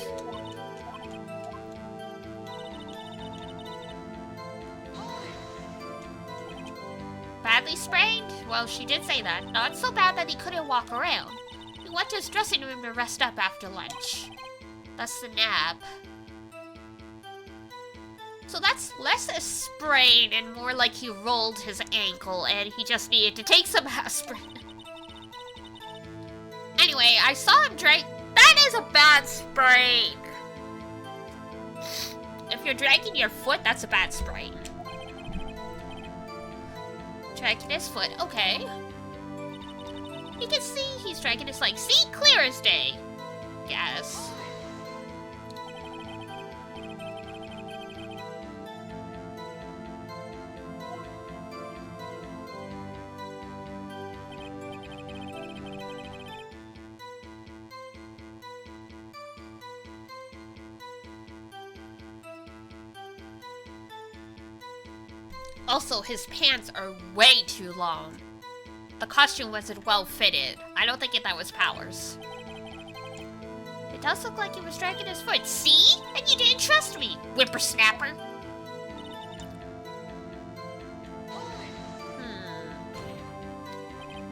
Badly sprained? Well, she did say that. Not so bad that he couldn't walk around. He went to his dressing room to rest up after lunch. That's the nap. So that's less a sprain and more like he rolled his ankle and he just needed to take some aspirin. Anyway, I saw him drag. That is a bad sprain. If you're dragging your foot, that's a bad sprain. Dragging his foot, okay. You can see he's dragging his leg. See, clear as day. Yes. Also, his pants are way too long. The costume wasn't well fitted. I don't think that was Powers. It does look like he was dragging his foot. See? And you didn't trust me, whippersnapper.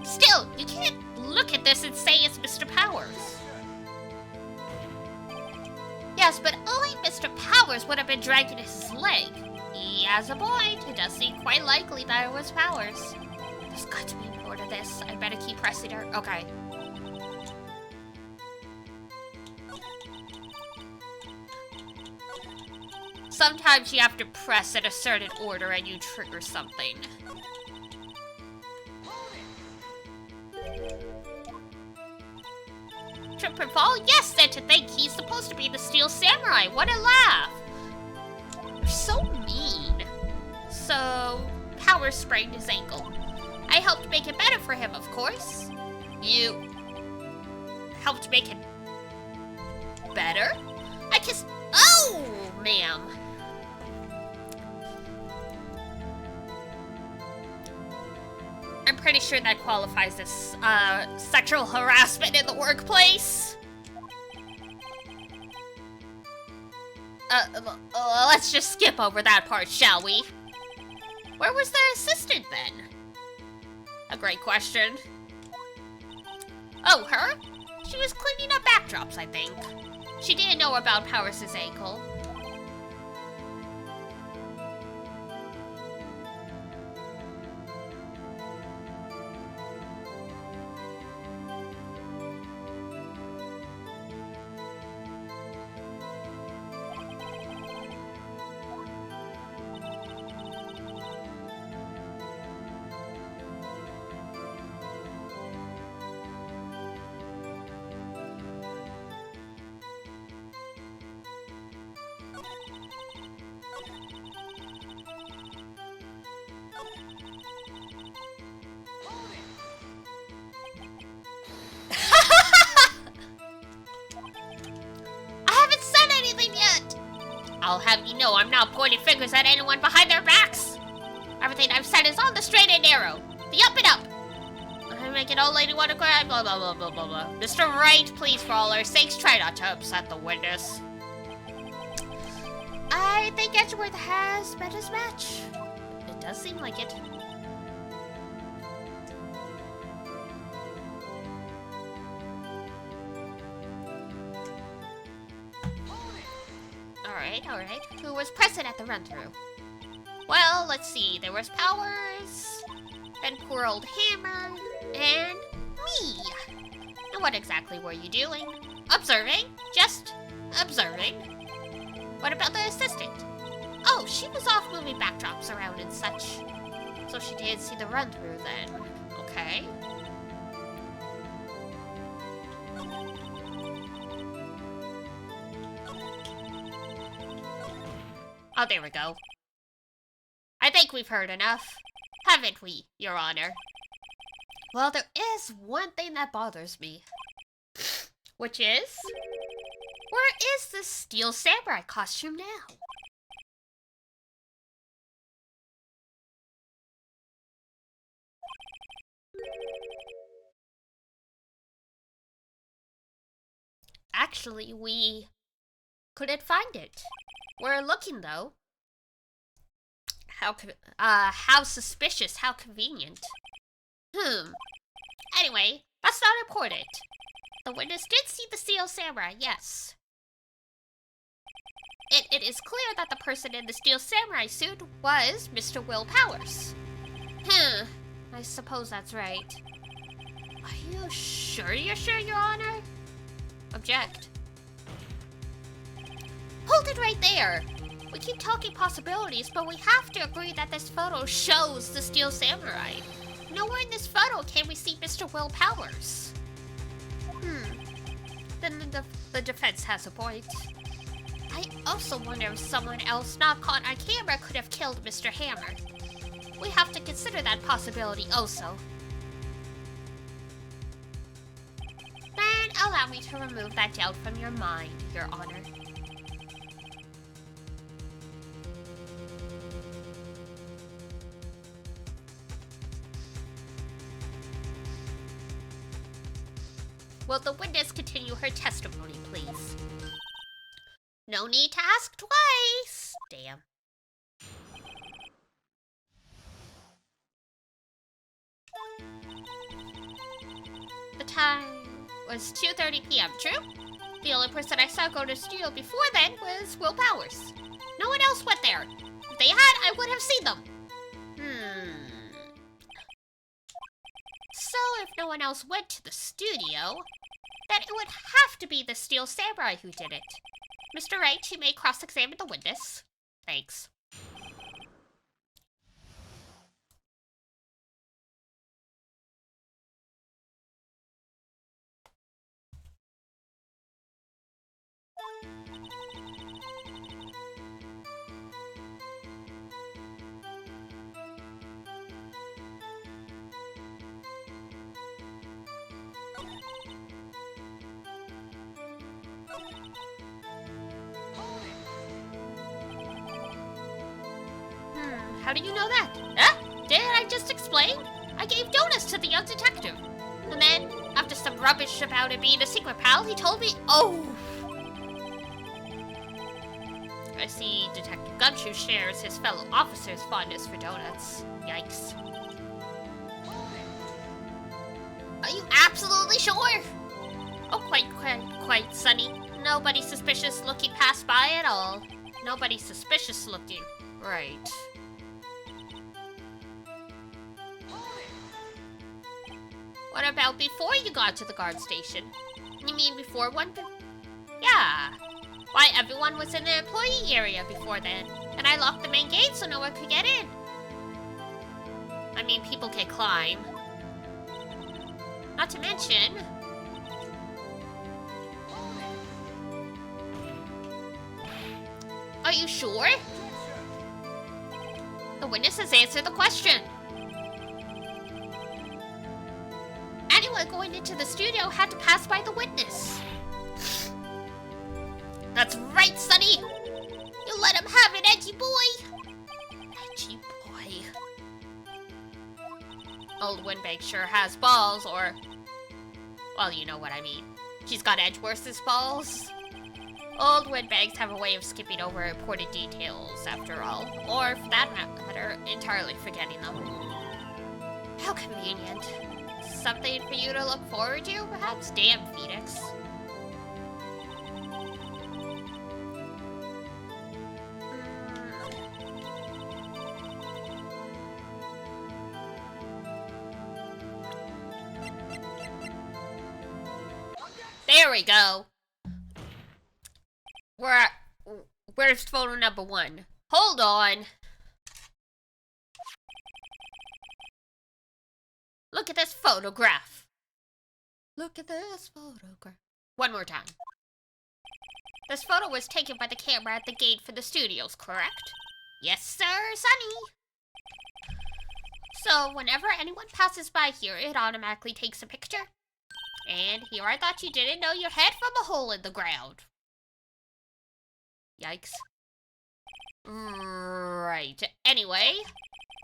Still, you can't look at this and say it's Mr. Powers. Yes, but only Mr. Powers would have been dragging his leg. He has a point. It does seem quite likely that it was Powers. There's got to be more to this. I better keep pressing her. Okay. Sometimes you have to press in a certain order and you trigger something. Trip and fall? Yes, and to think he's supposed to be the Steel Samurai. What a laugh. You're so mean. So, Powers sprained his ankle. I helped make it better for him, of course. You helped make it better? I kissed. Oh, ma'am. I'm pretty sure that qualifies as sexual harassment in the workplace. Let's just skip over that part, shall we? Where was the assistant then? A great question. Oh, her? She was cleaning up backdrops, I think. She didn't know about Powers' ankle. I'll have you know I'm not pointing fingers at anyone behind their backs. Everything I've said is on the straight and narrow. The up and up. I make an old lady want to cry, blah, blah, blah, blah, blah, blah. Mr. Right, please, for all our sakes, try not to upset the witness. I think Edgeworth has met his match. It does seem like it. Alright. Who was present at the run-through? Well, let's see. There was Powers, then poor old Hammer, and me. And what exactly were you doing? Observing. Just observing. What about the assistant? Oh, she was off moving backdrops around and such. So she did see the run-through then. Okay. Oh, there we go. I think we've heard enough, haven't we, Your Honor? Well, there is one thing that bothers me. Which is? Where is the Steel Samurai costume now? Actually, we couldn't find it. We're looking, though. How suspicious, how convenient. Anyway, that's not important. The witness did see the steel samurai, yes. It is clear that the person in the steel samurai suit was Mr. Will Powers. I suppose that's right. Are you sure, Your Honor? Object. Hold it right there! We keep talking possibilities, but we have to agree that this photo shows the steel samurai. Nowhere in this photo can we see Mr. Will Powers. Then the defense has a point. I also wonder if someone else not caught on camera could have killed Mr. Hammer. We have to consider that possibility also. Then allow me to remove that doubt from your mind, Your Honor. Will the witness continue her testimony, please? No need to ask twice. Damn. The time was 2:30 p.m., true? The only person I saw go to the studio before then was Will Powers. No one else went there. If they had, I would have seen them. So if no one else went to the studio, then it would have to be the steel samurai who did it. Mr. Wright, you may cross-examine the witness. Thanks. How do you know that? Didn't I just explain? I gave donuts to the young detective. And then, after some rubbish about it being a secret pal, he told me, oh! I see Detective Gumshoe shares his fellow officer's fondness for donuts. Yikes. Are you absolutely sure? Oh, quite, Sonny. Nobody suspicious looking passed by at all. Nobody suspicious looking. Right. What about before you got to the guard station? You mean before one? Yeah. Why, everyone was in the employee area before then. And I locked the main gate so no one could get in. I mean, people can climb. Not to mention... Are you sure? The witness has answered the question. Anyone going into the studio had to pass by the witness. That's right, Sonny! You let him have it, Edgy boy! Edgy boy. Old Windbag sure has balls, or... Well, you know what I mean. She's got Edgeworth's balls. Old Windbags have a way of skipping over important details, after all. Or, for that matter, entirely forgetting them. How convenient. Something for you to look forward to, perhaps? Damn, Phoenix. There we go. Where's photo number 1? Hold on. Look at this photograph. Look at this photograph. One more time. This photo was taken by the camera at the gate for the studios, correct? Yes, sir, Sonny. So, whenever anyone passes by here, it automatically takes a picture. And here I thought you didn't know your head from a hole in the ground. Yikes. Right. Anyway,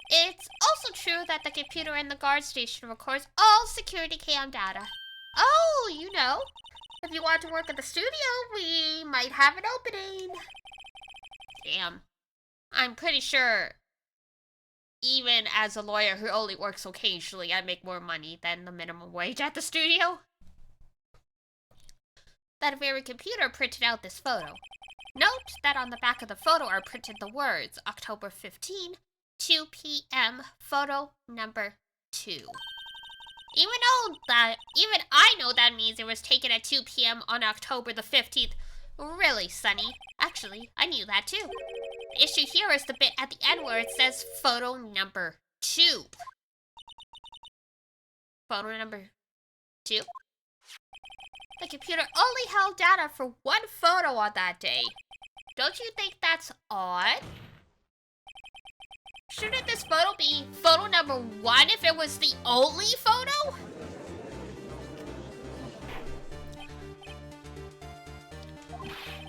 it's also true that the computer in the guard station records all security cam data. Oh, you know. If you want to work at the studio, we might have an opening. Damn. I'm pretty sure, even as a lawyer who only works occasionally, I make more money than the minimum wage at the studio. That very computer printed out this photo. Note that on the back of the photo are printed the words October 15, 2 p.m., photo number 2. Even I know that means it was taken at 2 p.m. on October the 15th. Really, Sonny? Actually, I knew that too. The issue here is the bit at the end where it says photo number 2. Photo number 2? The computer only held data for one photo on that day. Don't you think that's odd? Shouldn't this photo be photo number 1 if it was the only photo?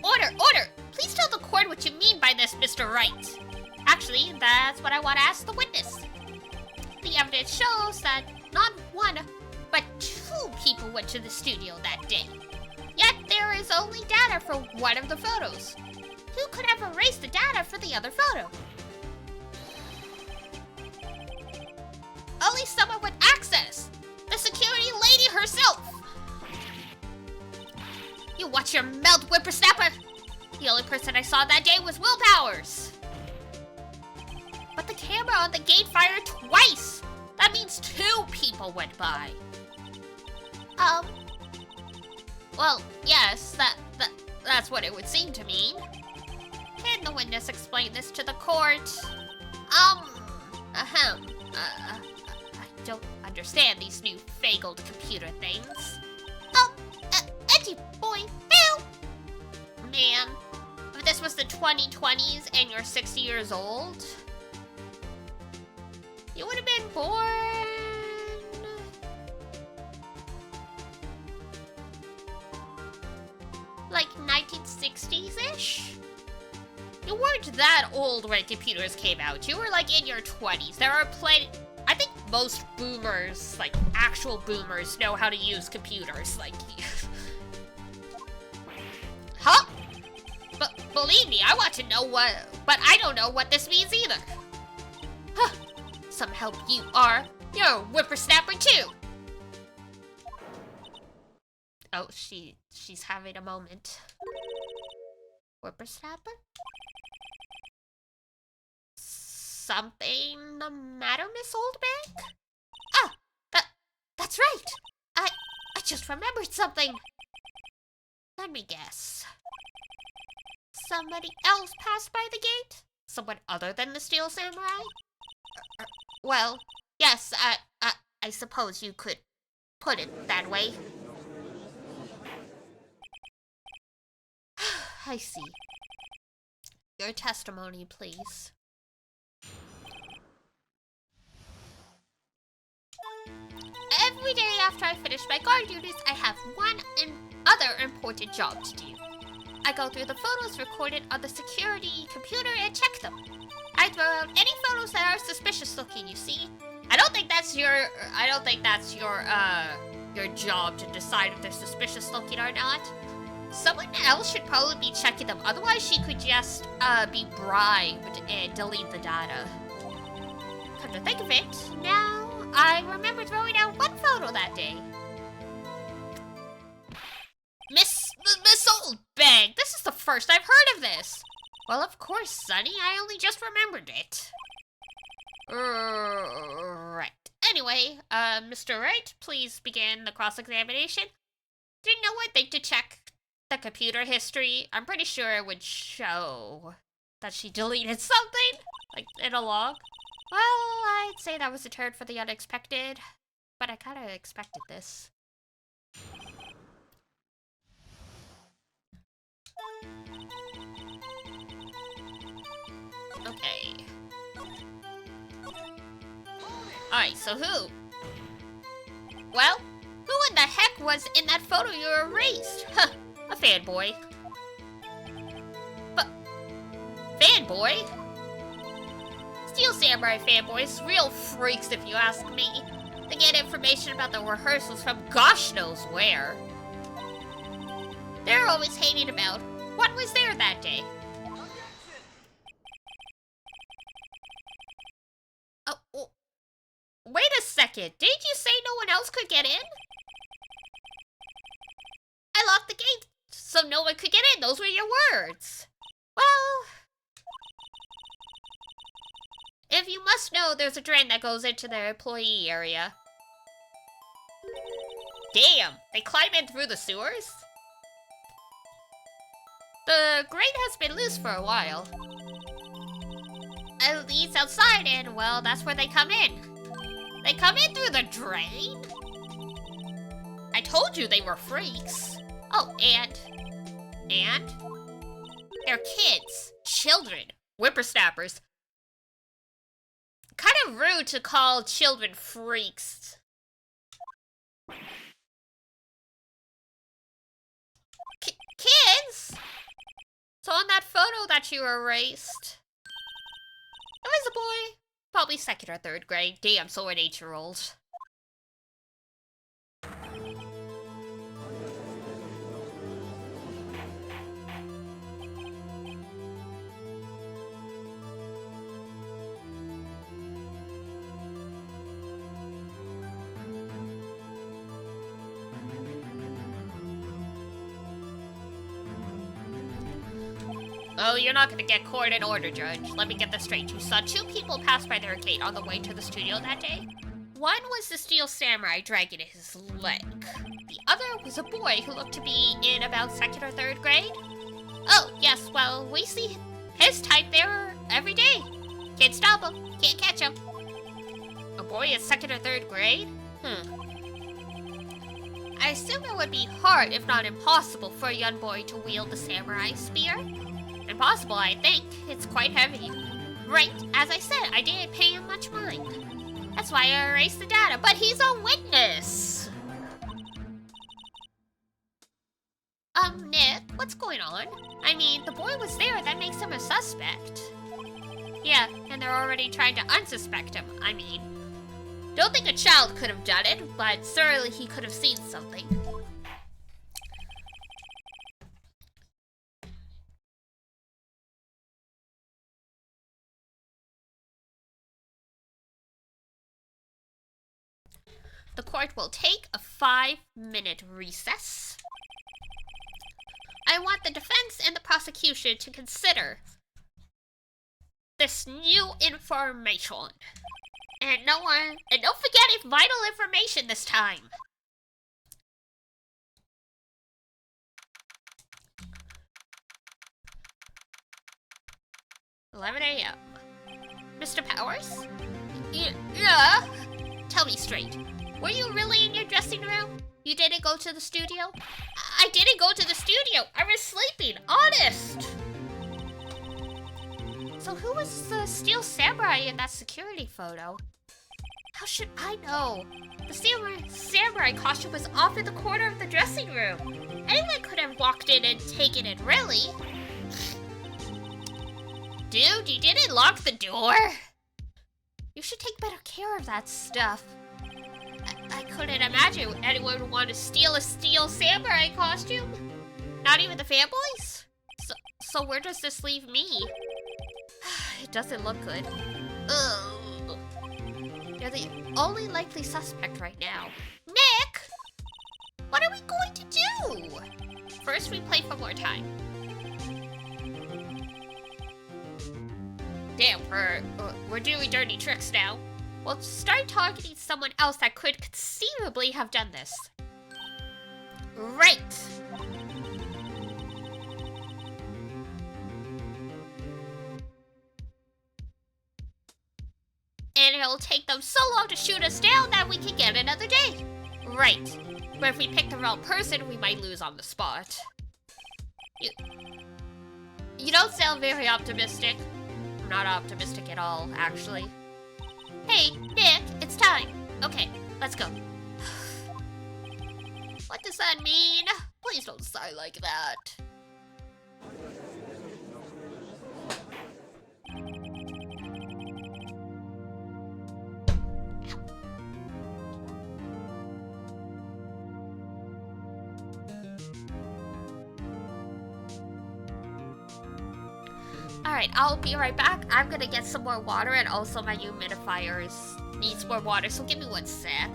Order! Please tell the court what you mean by this, Mr. Wright. Actually, that's what I want to ask the witness. The evidence shows that not one, but 2 people went to the studio that day. Yet there is only data for one of the photos. Who could have erased the data for the other photo? Only someone with access! The security lady herself! You watch your mouth, whippersnapper! The only person I saw that day was Will Powers. But the camera on the gate fired twice! That means 2 people went by. Well, yes, that's what it would seem to mean. Can the witness explain this to the court? I don't understand these new fagled computer things. Edgy boy, help! Man, if this was the 2020s and you're 60 years old, you would have been born... like 1960s-ish? You weren't that old when computers came out. You were like in your 20s. There are plenty... I think most boomers, like actual boomers, know how to use computers. Like... Huh? But believe me, I want to know what... But I don't know what this means either. Huh. Some help you are. You're a whippersnapper too. Oh, she's having a moment. Whippersnapper? Something the matter, Miss Oldbank? Ah, that's right. I just remembered something. Let me guess. Somebody else passed by the gate? Someone other than the Steel Samurai? Well, yes, I suppose you could put it that way. I see. Your testimony, please. Every day after I finish my guard duties, I have one other important job to do. I go through the photos recorded on the security computer and check them. I throw out any photos that are suspicious looking, you see. I don't think that's your job to decide if they're suspicious looking or not. Someone else should probably be checking them, otherwise she could just be bribed and delete the data. Come to think of it, now I remember throwing out one photo that day. Miss Oldbag, this is the first I've heard of this. Well, of course, Sonny, I only just remembered it. Right. Anyway, Mr. Wright, please begin the cross-examination. Didn't know one thing to check the computer history. I'm pretty sure it would show that she deleted something, like in a log. Well, I'd say that was a turn for the unexpected, but I kind of expected this. Okay. Alright, so who? Well, who in the heck was in that photo you erased? Huh, a fanboy. But, fanboy? Steel Samurai fanboys, real freaks if you ask me. They get information about the rehearsals from gosh knows where. They're always hating about. What was there that day? Oh, wait a second. Didn't you say no one else could get in? I locked the gate so no one could get in. Those were your words. Well, if you must know, there's a drain that goes into their employee area. Damn, they climb in through the sewers? The grate has been loose for a while. It leads outside and, well, that's where they come in. They come in through the drain? I told you they were freaks. Oh, and? They're kids, children, whippersnappers. Kind of rude to call children freaks. Kids? So on that photo that you erased, it was a boy, probably 2nd or 3rd grade. Damn, so an 8-year-old. Oh, you're not gonna get court and order, Judge. Let me get this straight. You saw 2 people pass by their gate on the way to the studio that day? One was the steel samurai dragging his leg. The other was a boy who looked to be in about 2nd or 3rd grade. Oh, yes, well, we see his type there every day. Can't stop him. Can't catch him. A boy in 2nd or 3rd grade? I assume it would be hard, if not impossible, for a young boy to wield the samurai spear. Impossible, I think. It's quite heavy. Right, as I said, I didn't pay him much mind. That's why I erased the data, but he's a witness! Nick, what's going on? I mean, the boy was there, that makes him a suspect. Yeah, and they're already trying to unsuspect him. I mean, don't think a child could have done it, but certainly he could have seen something. The court will take a 5-minute recess. I want the defense and the prosecution to consider this new information. And don't forget it's vital information this time. "11 a.m. Mr. Powers? Yeah? Tell me straight. Were you really in your dressing room? You didn't go to the studio?" "I didn't go to the studio. I was sleeping. Honest." So who was the steel samurai in that security photo? How should I know? The samurai costume was off in the corner of the dressing room. Anyone could have walked in and taken it, really. Dude, you didn't lock the door? You should take better care of that stuff. I couldn't imagine anyone would want to steal a steel samurai costume. Not even the fanboys? So where does this leave me? It doesn't look good. Ugh. You're the only likely suspect right now. Nick! What are we going to do? First, we play for more time. Damn, we're doing dirty tricks now. We'll start targeting someone else that could conceivably have done this. Right! And it'll take them so long to shoot us down that we can get another day. Right. But if we pick the wrong person, we might lose on the spot. You don't sound very optimistic. I'm not optimistic at all, actually. Hey, Nick, it's time. Okay, let's go. What does that mean? Please don't sigh like that. Alright, I'll be right back. I'm gonna get some more water, and also my humidifiers needs more water, so give me 1 sec.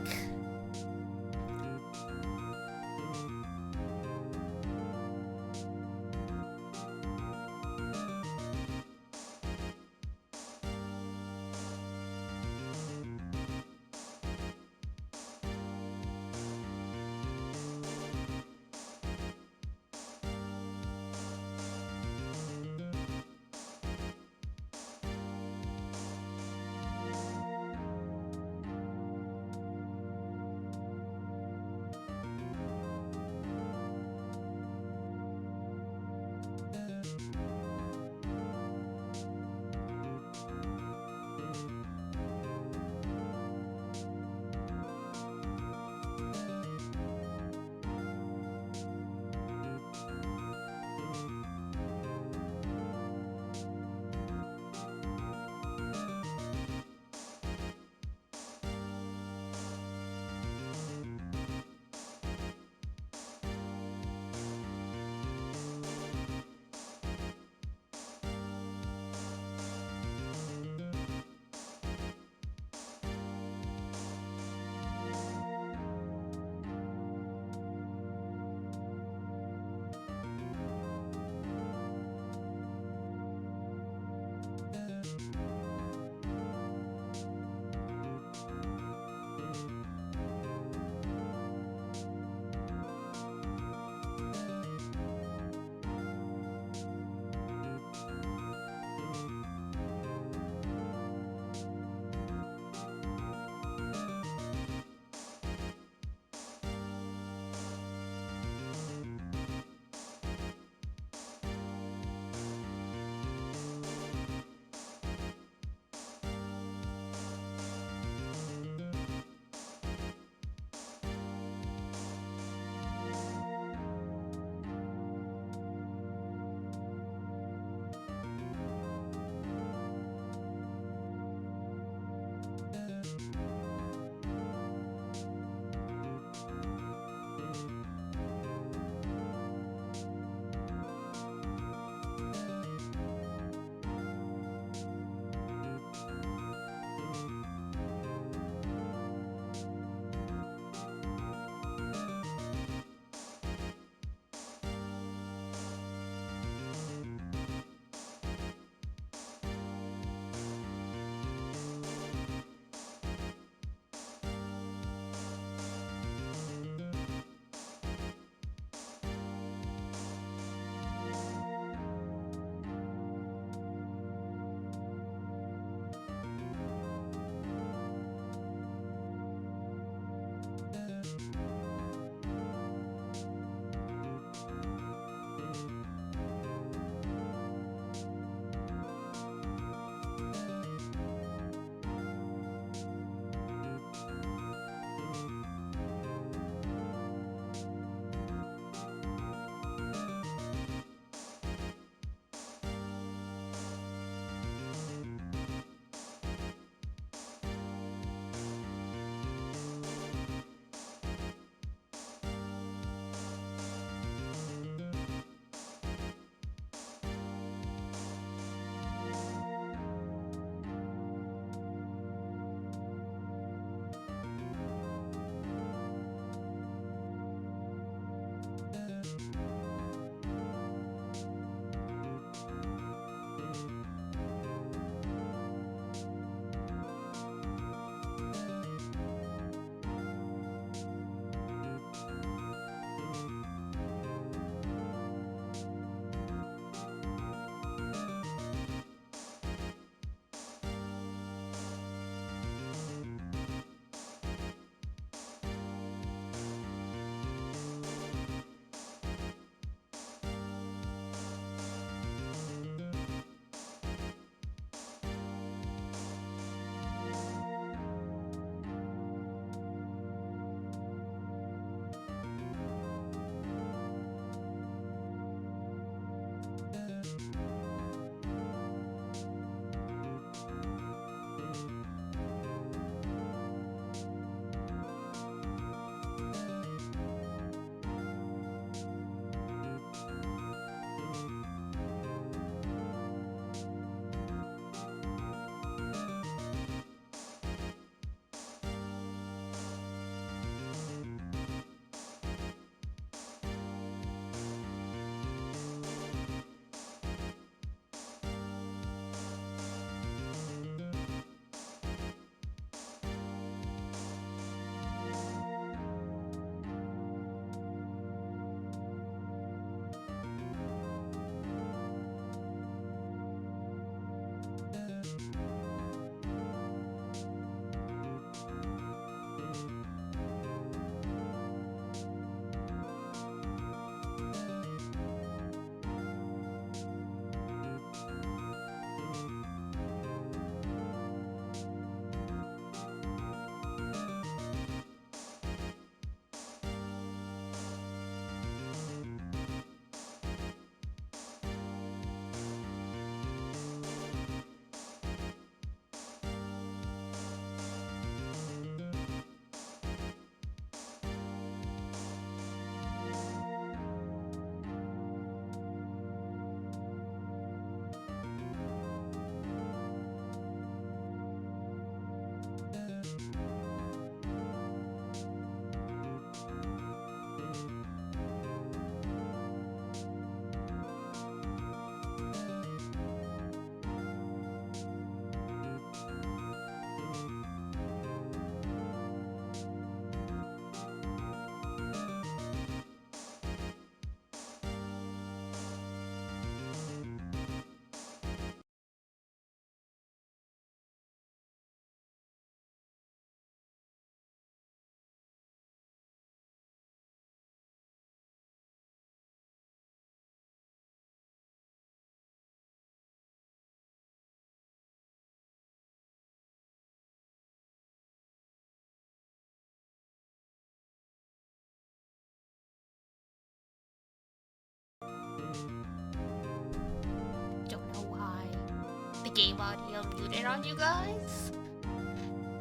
game audio muted on you guys.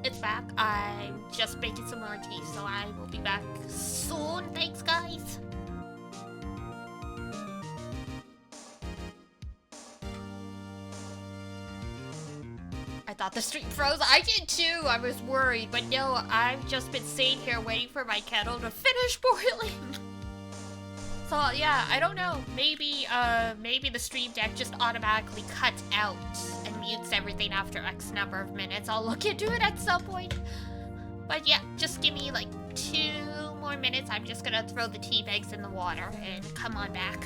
It's back. I'm just making some more tea, so I will be back soon. Thanks, guys. I thought the stream froze. I did too. I was worried, but no, I've just been sitting here waiting for my kettle to finish boiling. So yeah, I don't know. Maybe the stream deck just automatically cuts out and mutes everything after X number of minutes. I'll look into it at some point. But yeah, just give me like 2 more minutes. I'm just gonna throw the tea bags in the water and come on back.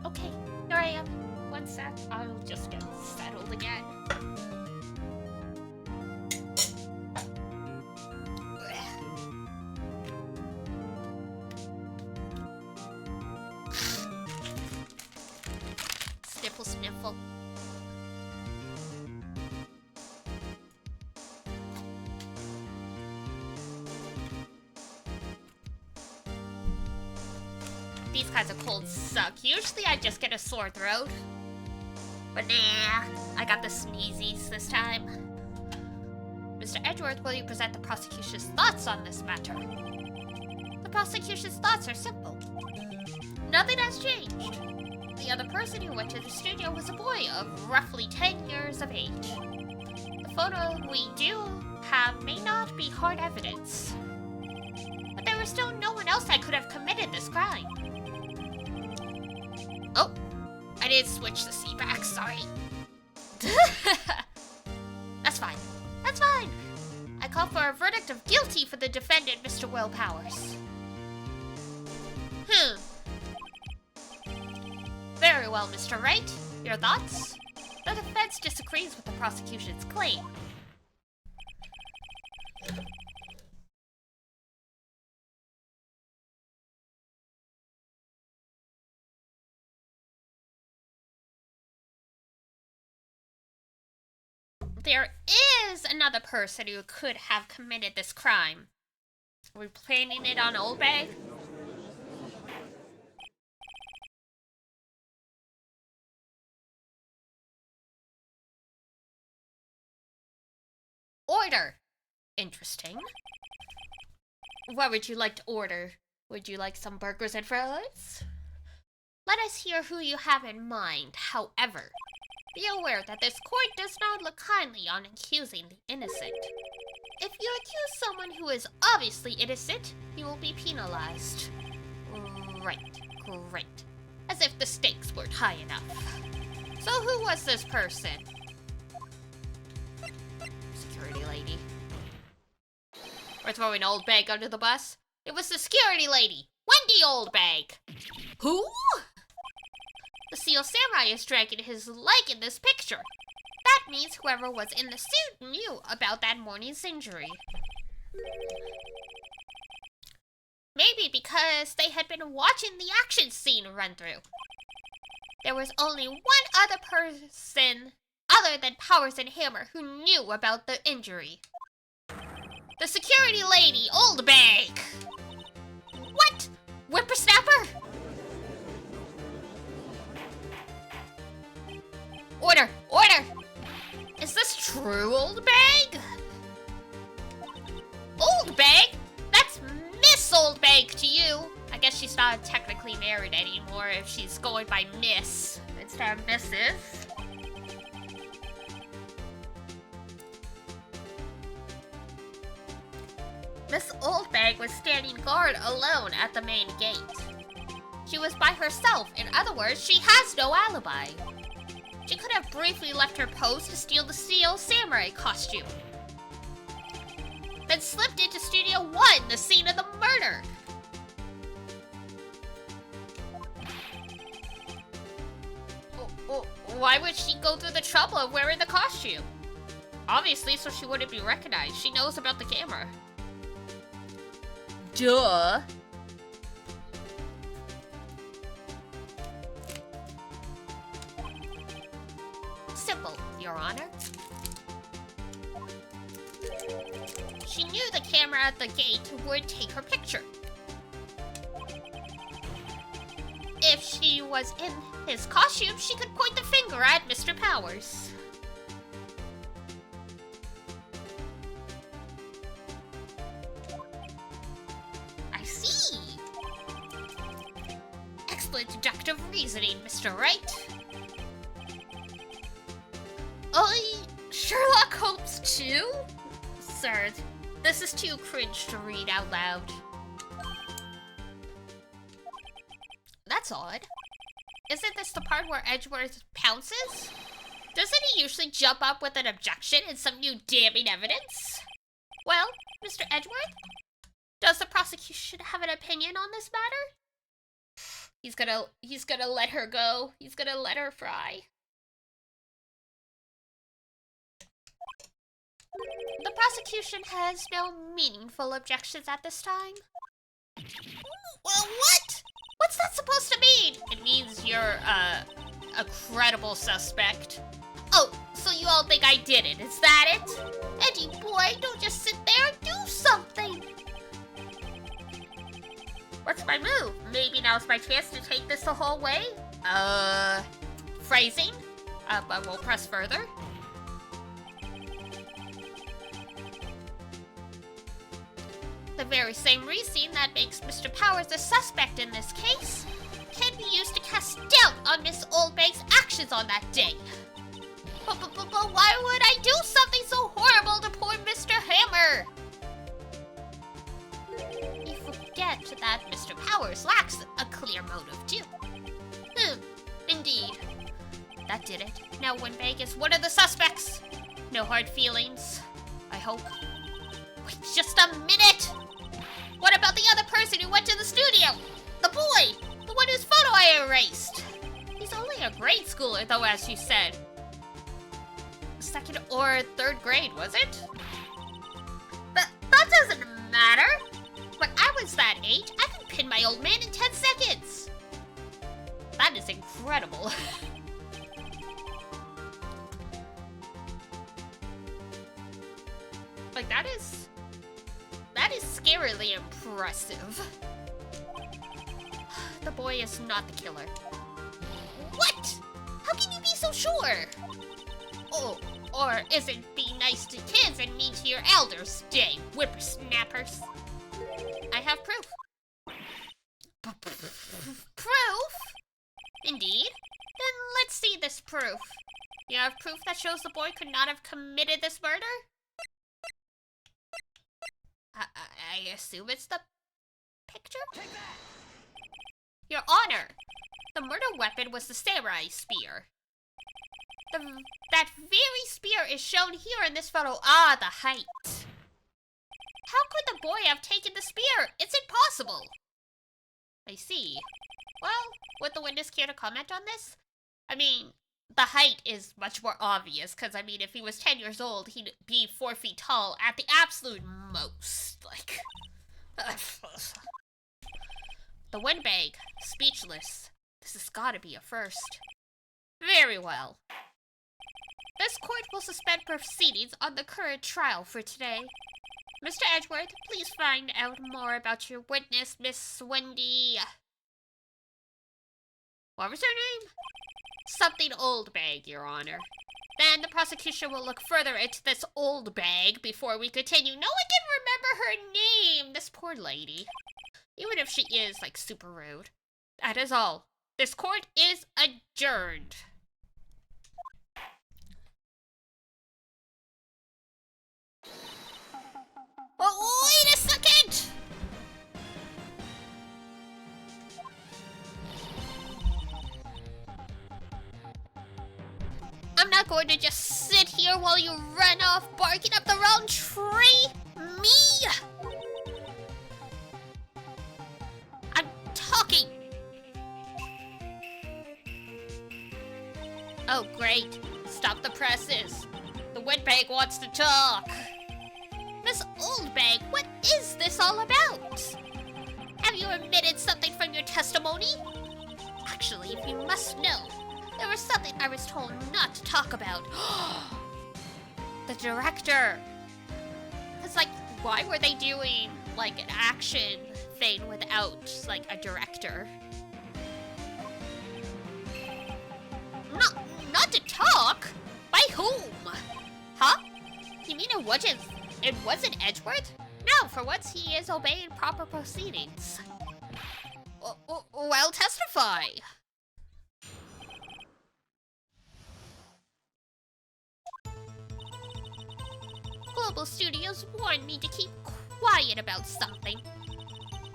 Okay, here I am. 1 sec. I'll just get settled again. Sniffle, sniffle. These kinds of colds suck. Usually I just get a sore throat. But nah, I got the sneezies this time. Mr. Edgeworth, will you present the prosecution's thoughts on this matter? The prosecution's thoughts are simple. Nothing has changed. The other person who went to the studio was a boy of roughly 10 years of age. The photo we do have may not be hard evidence. But there was still no one else that could have committed this crime. Oh, I did switch the C back, sorry. That's fine. That's fine. I call for a verdict of guilty for the defendant, Mr. Will Powers. Very well, Mr. Wright. Your thoughts? The defense disagrees with the prosecution's claim. There is another person who could have committed this crime. Are we planning it on Old Bay? Order! Interesting. What would you like to order? Would you like some burgers and fries? Let us hear who you have in mind, however. Be aware that this court does not look kindly on accusing the innocent. If you accuse someone who is obviously innocent, you will be penalized. Right, great. As if the stakes weren't high enough. So who was this person? Security lady. We're throwing Old Bag under the bus? It was the security lady, Wendy Old Bag. Who? The Seal Samurai is dragging his leg in this picture. That means whoever was in the suit knew about that morning's injury. been watching the action scene run through. There was only one other person other than Powers and Hammer who knew about the injury. The security lady, Old Bag. What? Whippersnapper? Order! Order! Is this true, Old Bag? Old Bag? That's Miss Old Bag to you. I guess she's not technically married anymore if she's going by Miss instead of Mrs. Miss Old Bag was standing guard alone at the main gate. She was by herself, in other words, she has no alibi. She could have briefly left her post to steal the Steel Samurai costume, then slipped into Studio 1, the scene of the murder. Why would she go through the trouble of wearing the costume? Obviously, so she wouldn't be recognized. She knows about the camera. Duh. Simple, Your Honor. She knew the camera at the gate would take her picture. If she was in his costume, she could point the finger at Mr. Powers. I see. Excellent deductive reasoning, Mr. Wright. Sherlock Holmes too? Sir, this is too cringe to read out loud. That's odd. Isn't this the part where Edgeworth pounces? Doesn't he usually jump up with an objection and some new damning evidence? Well, Mr. Edgeworth, does the prosecution have an opinion on this matter? He's gonna let her go. He's gonna let her fry. The prosecution has no meaningful objections at this time. Well, what? What's that supposed to mean? It means you're, a credible suspect. Oh, so you all think I did it, is that it? Edgey boy, don't just sit there, do something! What's my move? Maybe now's my chance to take this the whole way? Phrasing? But we'll press further. The very same reasoning that makes Mr. Powers a suspect in this case can be used to cast doubt on Miss Oldbag's actions on that day. But why would I do something so horrible to poor Mr. Hammer? You forget that Mr. Powers lacks a clear motive too. Indeed. That did it. Now Windbag is one of the suspects. No hard feelings, I hope. Wait just a minute! What about the other person who went to the studio? The boy! The one whose photo I erased! He's only a grade schooler though, as you said. Second or third grade, was it? But that doesn't matter! When I was that age, I could pin my old man in 10 seconds! That is incredible. Like, that is scarily impressive. The boy is not the killer. What? How can you be so sure? Oh, or is it be nice to kids and mean to your elders, day whippersnappers? I have proof. Proof? Indeed. Then let's see this proof. You have proof that shows the boy could not have committed this murder? I assume it's the picture? Your Honor, the murder weapon was the samurai spear. That very spear is shown here in this photo. Ah, the height. How could the boy have taken the spear? It's impossible. I see. Well, would the witness care to comment on this? I mean, the height is much more obvious, because, I mean, if he was 10 years old, he'd be 4 feet tall at the absolute most. Like, The windbag, speechless. This has gotta be a first. Very well. This court will suspend proceedings on the current trial for today. Mr. Edgeworth, please find out more about your witness, Miss Wendy. What was her name? Something old bag, Your Honor. Then the prosecution will look further into this old bag before we continue. No one can remember her name! This poor lady. Even if she is, like, super rude. That is all. This court is adjourned. Oh, wait a second! I'm not going to just sit here while you run off barking up the wrong tree! Me! I'm talking! Oh, great. Stop the presses. The windbag wants to talk. Miss Oldbag, what is this all about? Have you omitted something from your testimony? Actually, if you must know, there was something I was told not to talk about. The director. It's like, why were they doing, like, an action thing without, like, a director? Not to talk? By whom? Huh? You mean it wasn't Edgeworth? No, for once he is obeying proper proceedings. Well, testify. Global Studios warned me to keep quiet about something.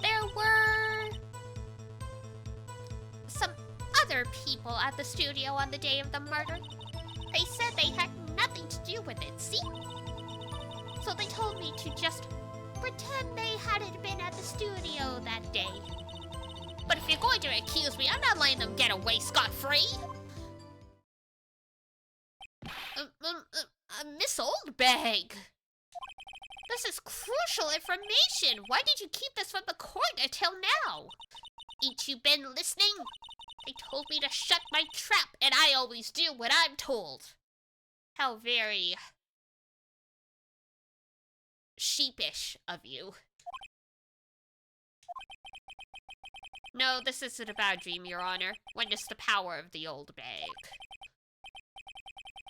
There were some other people at the studio on the day of the murder. They said they had nothing to do with it, see? So they told me to just pretend they hadn't been at the studio that day. But if you're going to accuse me, I'm not letting them get away scot-free. Miss Oldbag. This is crucial information. Why did you keep this from the court until now? Ain't you been listening? They told me to shut my trap, and I always do what I'm told. How very sheepish of you. No, this isn't a bad dream, Your Honor. Witness the power of the old bag.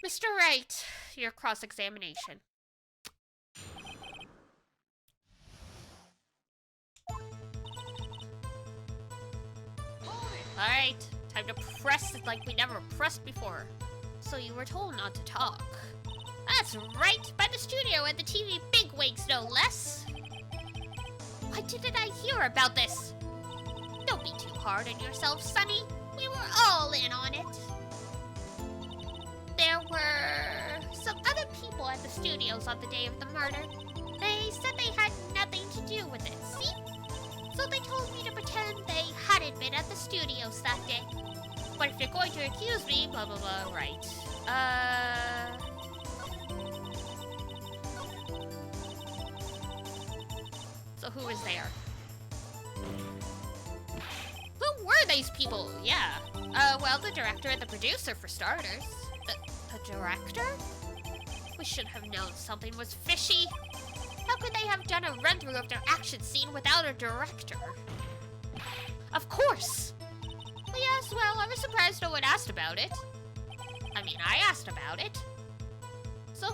Mr. Wright, your cross-examination. Alright, time to press it like we never pressed before. So you were told not to talk. That's right, by the studio and the TV bigwigs, no less. Why didn't I hear about this? Don't be too hard on yourself, Sonny. We were all in on it. There were some other people at the studios on the day of the murder. They said they had nothing to do with it, see? So they told me to pretend they hadn't been at the studios that day. But if you're going to accuse me, blah blah blah, right. So who was there? Who were these people? Yeah. Well, the director and the producer for starters. The director? We should have known something was fishy. How could they have done a run-through of their action scene without a director? Of course! Yes, well, I was surprised no one asked about it. I mean, I asked about it. So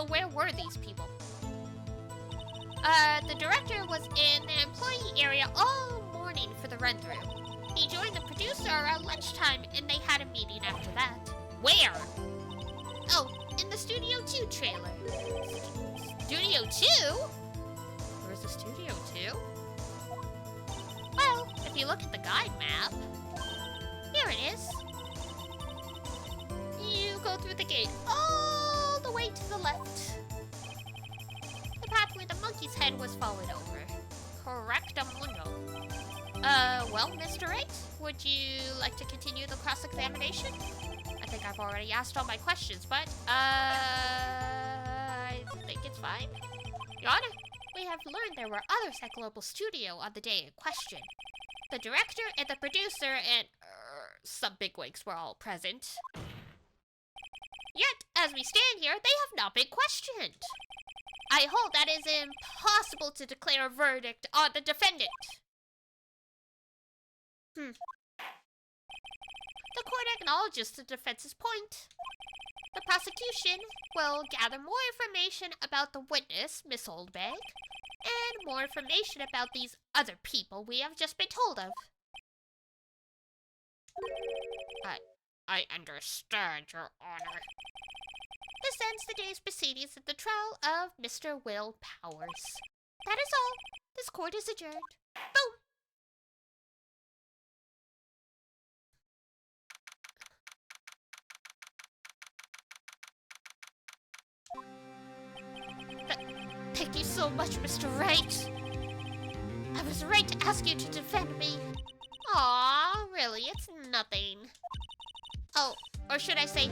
where were these people? The director was in the employee area all morning for the run-through. He joined the producer around lunchtime and they had a meeting after that. Where? Oh, in the Studio 2 trailer. Studio 2? Where's the Studio 2? Well, if you look at the guide map, here it is. You go through the gate all the way to the left. The path where the monkey's head was fallen over. Correctamundo. Well, Mr. Wright, would you like to continue the cross-examination? I think I've already asked all my questions, but, I think it's fine. Your Honor, we have learned there were others at Global Studio on the day in question. The director and the producer and some bigwigs were all present. Yet, as we stand here, they have not been questioned. I hold that it is impossible to declare a verdict on the defendant. The court acknowledges the defense's point. The prosecution will gather more information about the witness, Miss Oldbag, and more information about these other people we have just been told of. I understand, Your Honor. This ends the day's proceedings at the trial of Mr. Will Powers. That is all. This court is adjourned. Boom! Thank you so much, Mr. Wright. I was right to ask you to defend me. Aw, really, it's nothing. Oh, or should I say,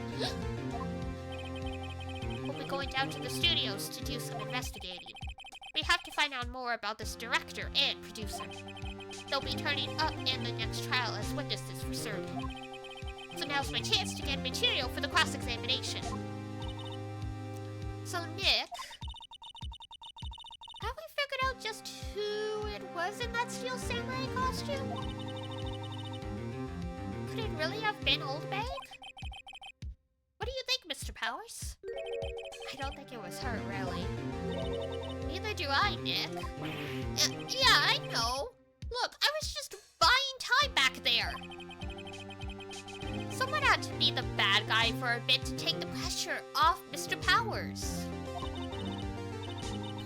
we'll be going down to the studios to do some investigating. We have to find out more about this director and producer. They'll be turning up in the next trial as witnesses for certain. So now's my chance to get material for the cross-examination. So, Nick, have we figured out just who it was in that steel samurai costume? Could it really have been Oldbag? What do you think, Mr. Powers? I don't think it was her, really. Neither do I, Nick. Yeah, I know. Look, I was just buying time back there. Someone had to be the bad guy for a bit to take the pressure off Mr. Powers.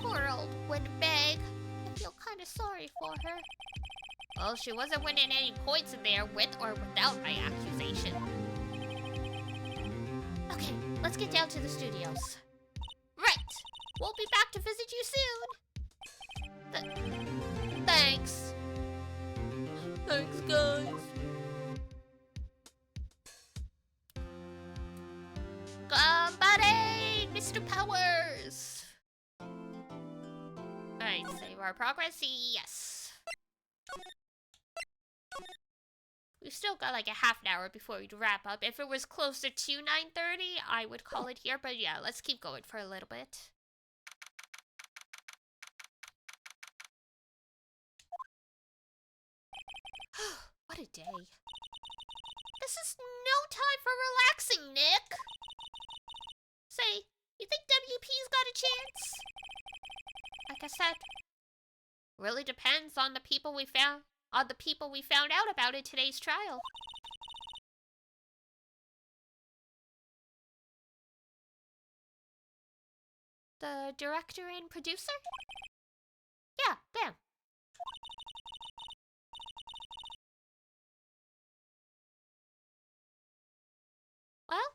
Poor old Windbag. I feel kind of sorry for her. Well, she wasn't winning any points in there with or without my accusation. Okay, let's get down to the studios. Right! We'll be back to visit you soon! Thanks! Thanks, guys! Somebody! Mr. Powers! Alright, save our progress, yes. We've still got like a half an hour before we'd wrap up. If it was closer to 9:30, I would call it here, but yeah, let's keep going for a little bit. What a day. This is no time for relaxing, Nick! Say, you think WP's got a chance? Like I said, really depends on the people we found out about in today's trial. The director and producer? Yeah, them. Well,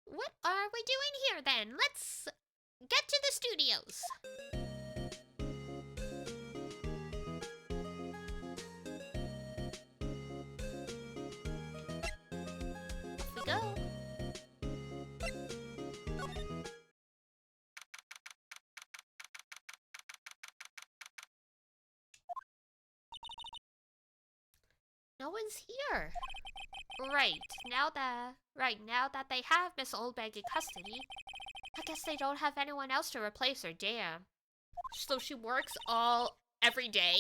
what are we doing here then? Let's get to the studios. Off we go. No one's here. Right now that they have Miss Oldbag in custody, I guess they don't have anyone else to replace her, damn. So she works every day?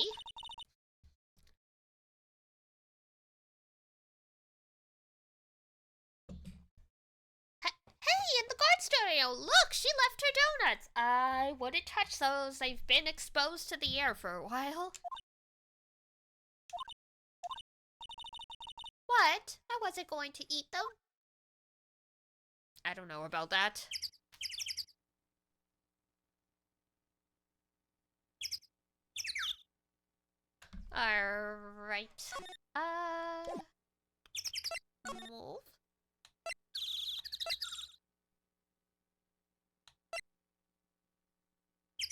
Hey, in the guard stereo, look, she left her donuts. I wouldn't touch those, they've been exposed to the air for a while. What? I wasn't going to eat them. I don't know about that. Alright. Move.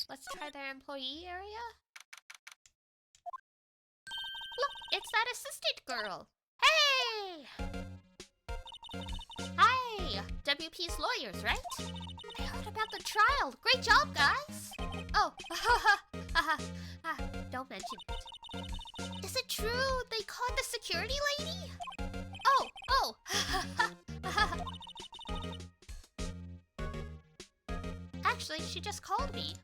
Let's try their employee area. Look, it's that assistant girl. Hey! Hi! WP's lawyers, right? I heard about the trial. Great job, guys! Oh, don't mention it. Is Is it true they caught the security lady? Oh! Actually, she just called me.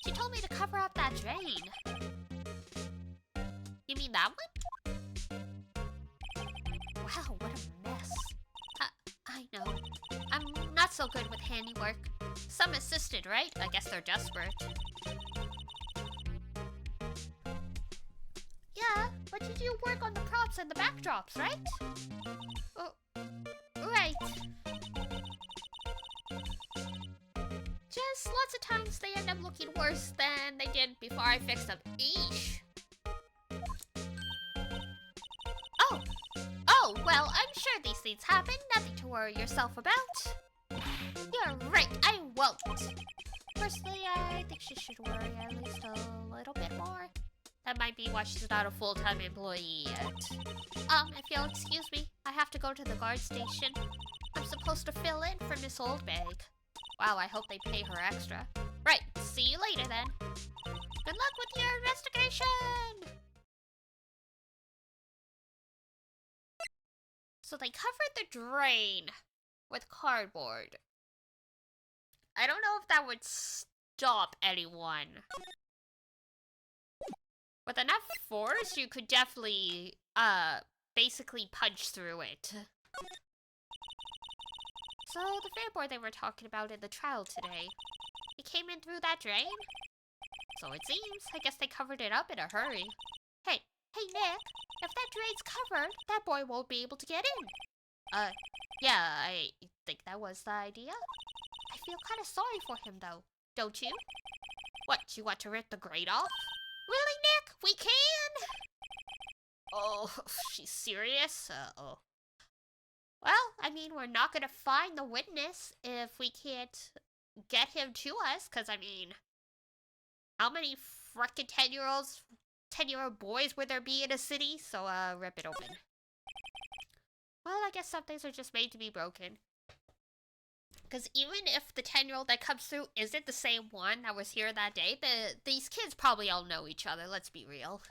She told me to cover up that drain. You mean that one? Wow, what a mess. I know. I'm not so good with handiwork. Some assisted, right? I guess they're desperate. Yeah, but you do work on the props and the backdrops, right? Oh, right. Just lots of times they end up looking worse than they did before I fixed them. Eesh. Oh, well, I'm sure these things happen. Nothing to worry yourself about. You're right, I won't. Personally, I think she should worry at least a little bit more. That might be why she's not a full-time employee yet. If you'll excuse me, I have to go to the guard station. I'm supposed to fill in for Miss Oldbag. Wow, I hope they pay her extra. Right, see you later then. Good luck with your investigation! So they covered the drain with cardboard. I don't know if that would stop anyone. With enough force, you could definitely, basically punch through it. So, the fanboy they were talking about in the trial today, he came in through that drain? So it seems. I guess they covered it up in a hurry. Hey, Nick, if that drain's covered, that boy won't be able to get in. Yeah, I think that was the idea. I feel kind of sorry for him, though, don't you? What, you want to rip the grate off? Really, Nick? We can? Oh, she's serious? Uh-oh. Well, I mean, we're not gonna find the witness if we can't get him to us, because, I mean, how many frickin' 10-year-old boys would there be in a city? So, rip it open. Well, I guess some things are just made to be broken. Because even if the 10-year-old that comes through isn't the same one that was here that day, these kids probably all know each other, let's be real.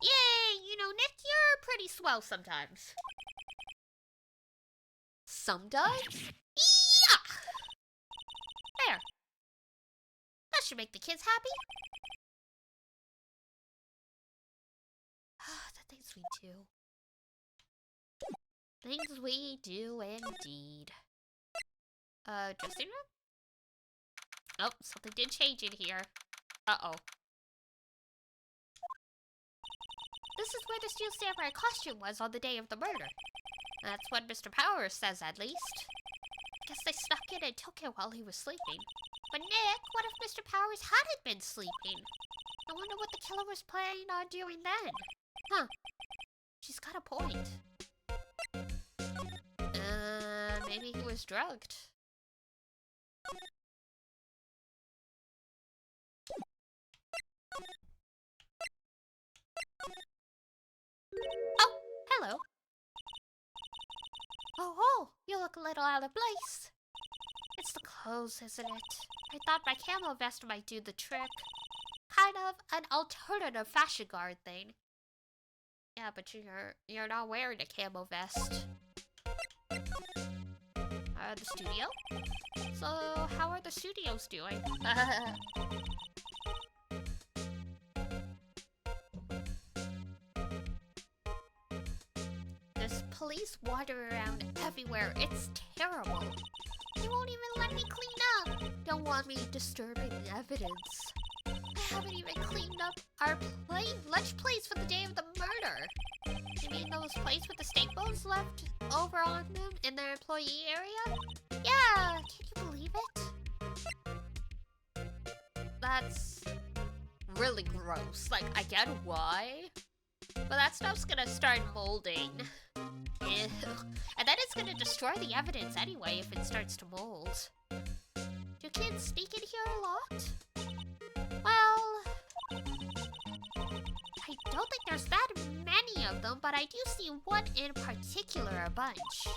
Yay! You know, Nick, you're pretty swell sometimes. Sometimes? Yeah! There. That should make the kids happy. The things we do. Things we do indeed. Dressing room? Oh, something did change in here. Uh-oh. This is where the steel samurai costume was on the day of the murder. That's what Mr. Powers says, at least. Guess they snuck in and took it while he was sleeping. But Nick, what if Mr. Powers hadn't been sleeping? I wonder what the killer was planning on doing then. Huh. She's got a point. Maybe he was drugged. Oh, hello. Oh, you look a little out of place. It's the clothes, isn't it? I thought my camo vest might do the trick. Kind of an alternative fashion guard thing. Yeah, but you're not wearing a camo vest. The studio? So, how are the studios doing? There's police wandering around everywhere. It's terrible. You won't even let me clean up. Don't want me disturbing evidence. I haven't even cleaned up our lunch plates for the day of the murder. You mean those plates with the staples left over on them in their employee area? Yeah, can you believe it? That's really gross. Like, I get why, but that stuff's gonna start molding. Ew. And then it's gonna destroy the evidence anyway if it starts to mold. Do kids sneak in here a lot? Well, I don't think there's that many of them, but I do see one in particular a bunch.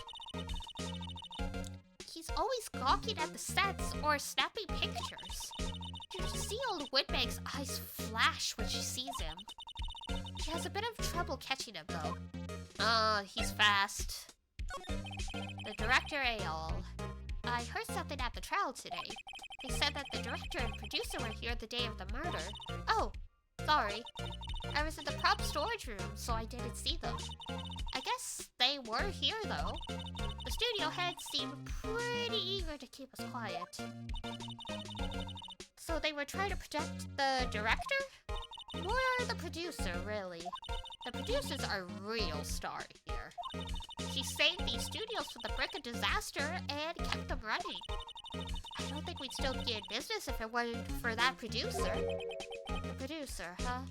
he's always gawking at the sets or snapping pictures. You can see old Windbag's eyes flash when she sees him. She has a bit of trouble catching him, though. He's fast. The director Aol. I heard something at the trial today. They said that the director and producer were here the day of the murder. Oh, sorry. I was in the prop storage room, so I didn't see them. I guess they were here, though. The studio heads seemed pretty eager to keep us quiet. So they were trying to protect the director? Or the producer, really? The producers are real star here. She saved these studios from the brink of disaster and kept them running. I don't think we'd still be in business if it wasn't for that producer. The producer, huh?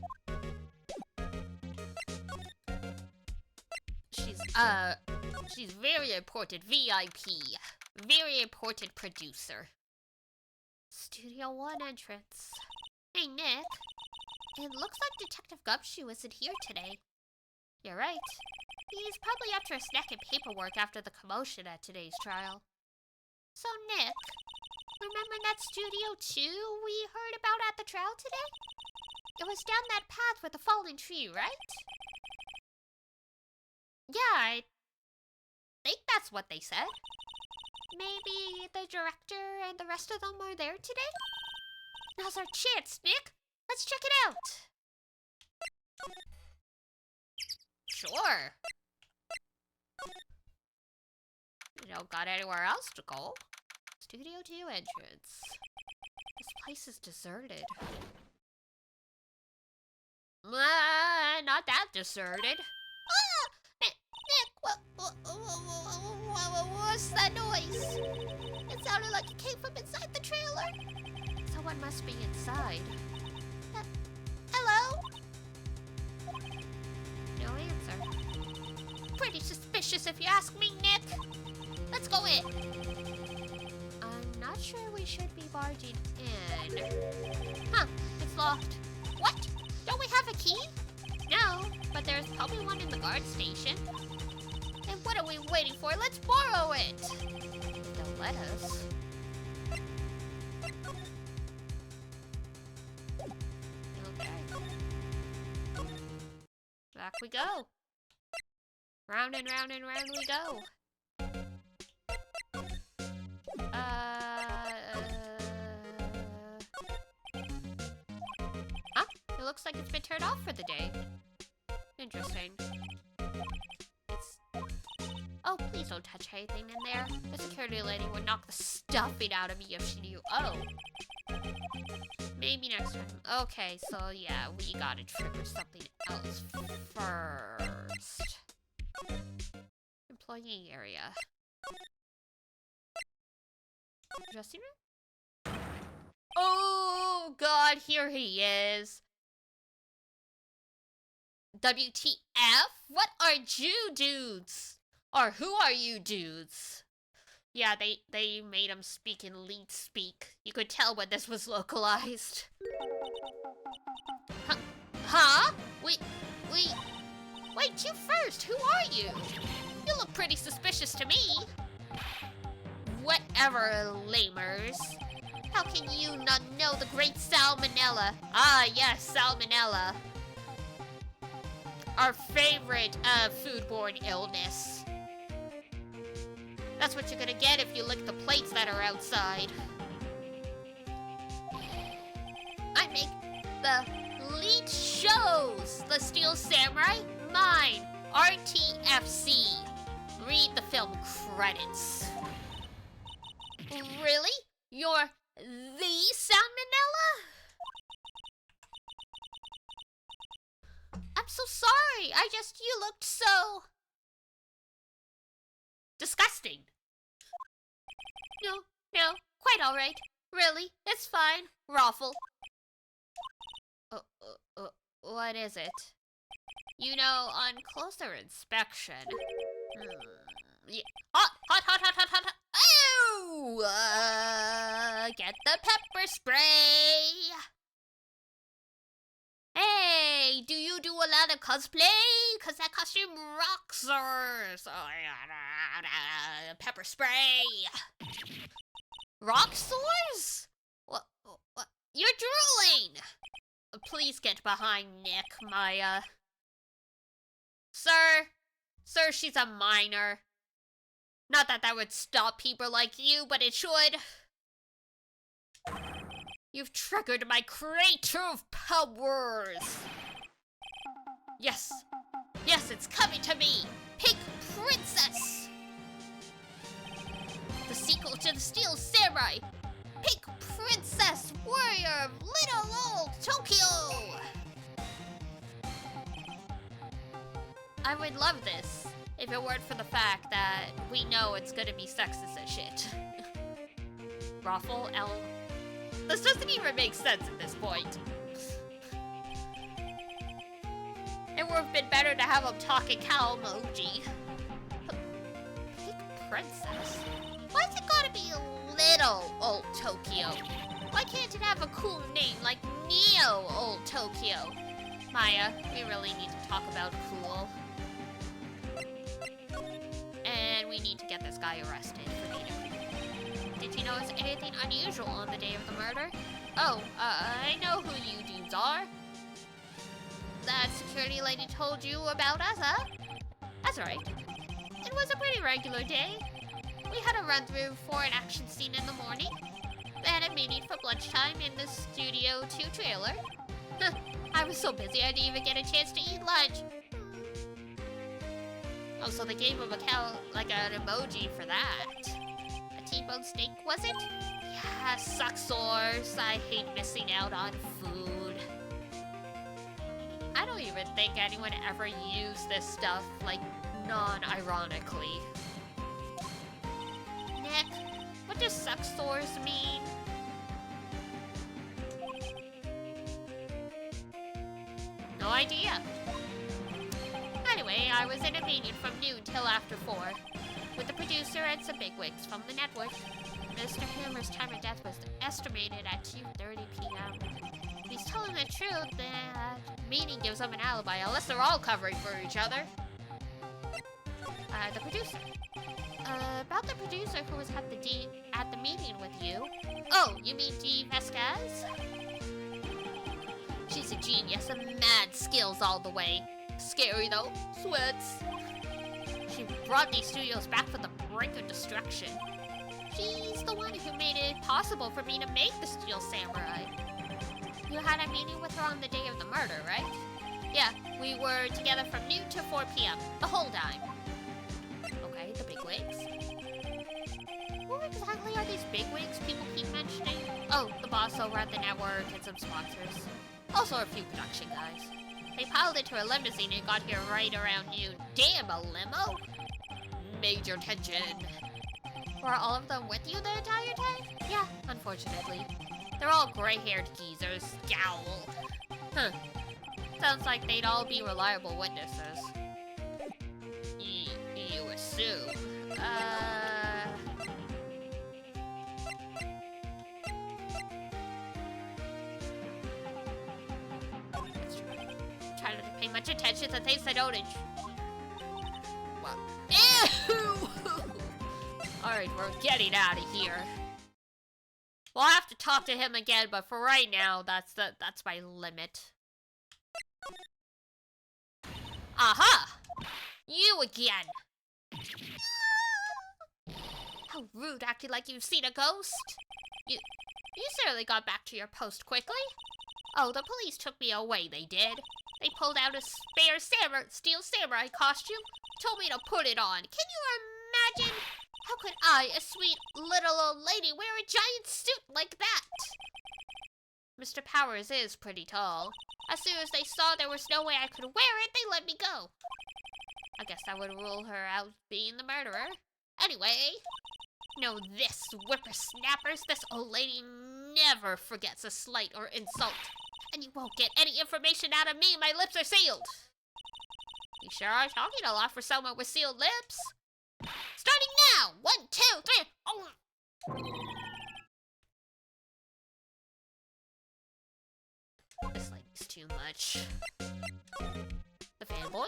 She's very important VIP. Very important producer. Studio 1 entrance. Hey, Nick. It looks like Detective Gumshoe isn't here today. You're right. He's probably up to a snack and paperwork after the commotion at today's trial. So, Nick, remember that Studio 2 we heard about at the trial today? It was down that path with the fallen tree, right? Yeah, I think that's what they said. Maybe the director and the rest of them are there today? Now's our chance, Nick! Let's check it out! Sure. You don't got anywhere else to go. Studio 2 entrance. This place is deserted. Not that deserted. Ah! Nick, what's that noise? It sounded like it came from inside the trailer. Someone must be inside. Hello? No answer. Pretty suspicious if you ask me, Nick. Let's go in. I'm not sure we should be barging in. Huh, it's locked. What? Don't we have a key? No, but there's probably one in the guard station. And what are we waiting for? Let's borrow it. They'll let us. Okay. Back we go. Round and round and round we go. Huh? It looks like it's been turned off for the day. Interesting. Oh, please don't touch anything in there. The security lady would knock the stuffing out of me if she knew. Oh. Maybe next time. Okay, so yeah, we gotta trigger something else first. Employee area. Dressing room? Oh god, here he is. WTF? What are you dudes? Or who are you dudes? Yeah, they made him speak in lead speak. You could tell when this was localized. Huh? Wait, you first. Who are you? You look pretty suspicious to me. Whatever, lamers. How can you not know the great salmonella? Ah, yes, salmonella. Our favorite foodborne illness. That's what you're gonna get if you lick the plates that are outside. I make the lead shows. The Steel Samurai, mine. RTFC. Read the film credits. Really? You're the salmonella? I'm so sorry. You looked so disgusting. No, quite all right. Really, it's fine. Raffle. What is it? You know, on closer inspection. Yeah. Hot. Oh! Get the pepper spray. Hey, do you do a lot of cosplay? Cause that costume rocks. Pepper spray. Rock sores? What? You're drooling! Please get behind Nick, Maya. Sir, she's a minor. Not that that would stop people like you, but it should. You've triggered my creative powers. Yes, it's coming to me. Pink Princess. The sequel to the Steel Samurai. Pink Princess Warrior of Little Old Tokyo. I would love this if it weren't for the fact that we know it's gonna be sexist as shit. Raffle L. This doesn't even make sense at this point. It would have been better to have him talking cow emoji. Pink Princess? Why's it gotta be Little Old Tokyo? Why can't it have a cool name like Neo Old Tokyo? Maya, we really need to talk about cool. And we need to get this guy arrested for being a... Did you notice anything unusual on the day of the murder? Oh, I know who you dudes are. That security lady told you about us, huh? That's right. It was a pretty regular day. We had a run-through for an action scene in the morning. Then a meeting for lunchtime in the Studio 2 trailer. I was so busy I didn't even get a chance to eat lunch. Oh, so they gave him like an emoji for that. A T-bone steak, was it? Yeah, sucks sores. I hate missing out on food. I don't even think anyone ever used this stuff, like, non-ironically. Nick, what does suck sores mean? No idea. Anyway, I was in a meeting from noon till after 4, with the producer and some bigwigs from the network. Mr. Hammer's time of death was estimated at 2:30 p.m. If he's telling the truth, that meeting gives him an alibi, unless they're all covering for each other. The producer. About the producer who was at the meeting with you. Oh, you mean Dee Vasquez? She's a genius and mad skills all the way. Scary though. Sweats. She brought these studios back from the brink of destruction. She's the one who made it possible for me to make the Steel Samurai. You had a meeting with her on the day of the murder, right? Yeah, we were together from noon to 4 p.m. The whole time. Okay, the bigwigs. Who exactly are these bigwigs people keep mentioning? Oh, the boss over at the network and some sponsors. Also a few production guys. They piled into a limousine and got here right around noon. Damn, a limo? Major tension. Were all of them with you the entire time? Yeah, unfortunately. They're all gray-haired geezers. Scowl. Huh. Sounds like they'd all be reliable witnesses. You assume. Try not to pay much attention to things I don't Well, ew! Alright, we're getting out of here. We'll have to talk to him again, but for right now, that's my limit. Aha! You again! How rude, acting like you've seen a ghost. You certainly got back to your post quickly. Oh, the police took me away, they did. They pulled out a spare Steel Samurai costume, told me to put it on. Can you imagine? How could I, a sweet little old lady, wear a giant suit like that? Mr. Powers is pretty tall. As soon as they saw there was no way I could wear it, they let me go. I guess that would rule her out being the murderer. Anyway, know this, whippersnappers, this old lady never forgets a slight or insult. And you won't get any information out of me, my lips are sealed. You sure are talking a lot for someone with sealed lips. Starting now! 1, 2, 3, oh! This lady's too much. The fanboy?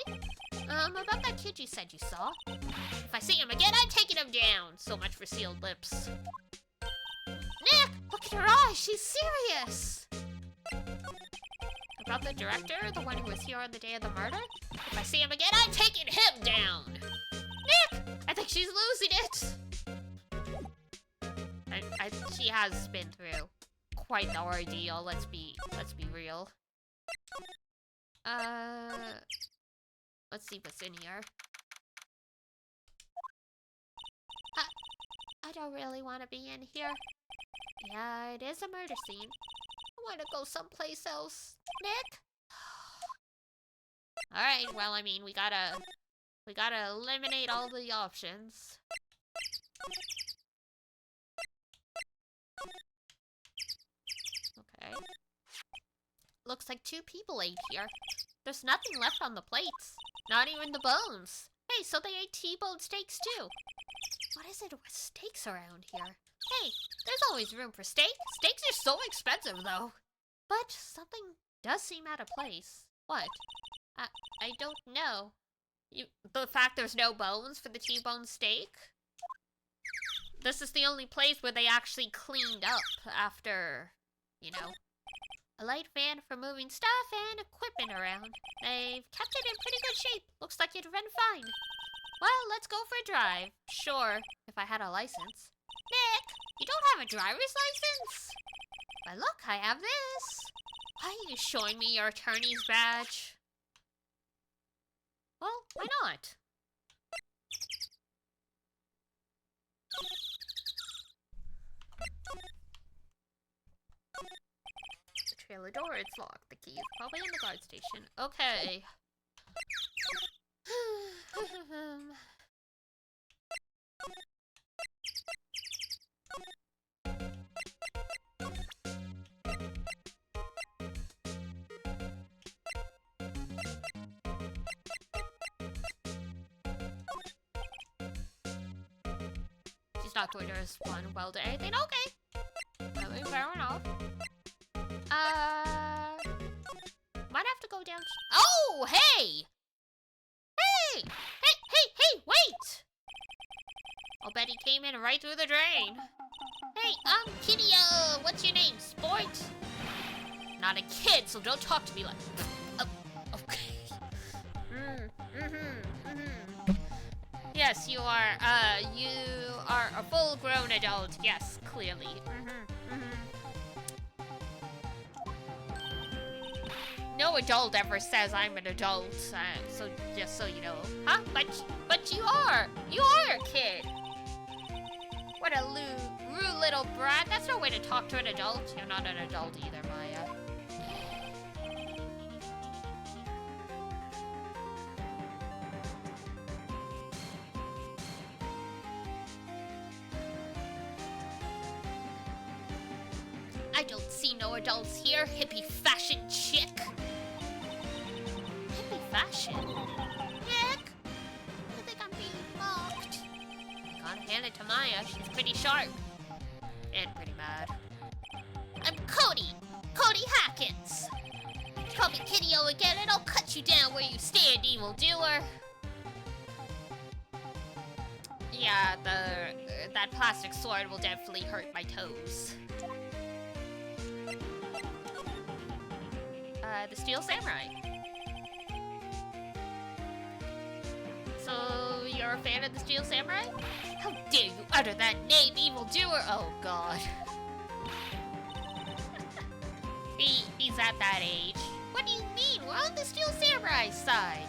About that kid you said you saw. If I see him again, I'm taking him down. So much for sealed lips. Nick, look at her eyes. She's serious. About the director, the one who was here on the day of the murder? If I see him again, I'm taking him down. Nick, I think she's losing it. She has been through quite the ordeal. Let's be real. Let's see what's in here. I don't really want to be in here. Yeah, it is a murder scene. I want to go someplace else. Nick? Alright, well, I mean, we gotta eliminate all the options. Okay. Looks like 2 people ate here. There's nothing left on the plates. Not even the bones. Hey, so they ate T-bone steaks too. What is it with steaks around here? Hey, there's always room for steak. Steaks are so expensive though. But something does seem out of place. What? I don't know. The fact there's no bones for the T-bone steak? This is the only place where they actually cleaned up after, you know, a light van for moving stuff and equipment around. They've kept it in pretty good shape. Looks like it'd run fine. Well, let's go for a drive. Sure, if I had a license. Nick, you don't have a driver's license? But look, I have this. Why are you showing me your attorney's badge? Well, why not? The trailer door, it's locked. The key is probably in the guard station. Okay. She's not going to respond well to anything. Okay. I mean, fair enough. Might have to go down. Oh, hey! Hey! Hey, wait! I'll bet he came in right through the drain. Hey, kitty, what's your name? Sport? Not a kid, so don't talk to me like... okay. Yes, you are a full-grown adult. Yes, clearly. No adult ever says I'm an adult, so just so you know. Huh? But you are! You are a kid! What a rude little brat. That's no way to talk to an adult. You're not an adult either, Maya. I don't see no adults here, hippie fashion chick. Hippie fashion? Nick? I think I'm being mocked. Gotta hand it to Maya, she's pretty sharp. And pretty mad. I'm Cody! Cody Hackins! Call me Kitty-O again and I'll cut you down where you stand, evildoer. Yeah, that plastic sword will definitely hurt my toes. The Steel Samurai. So, you're a fan of the Steel Samurai? How dare you utter that name, evildoer! Oh god. He's at that age. What do you mean? We're on the Steel Samurai side.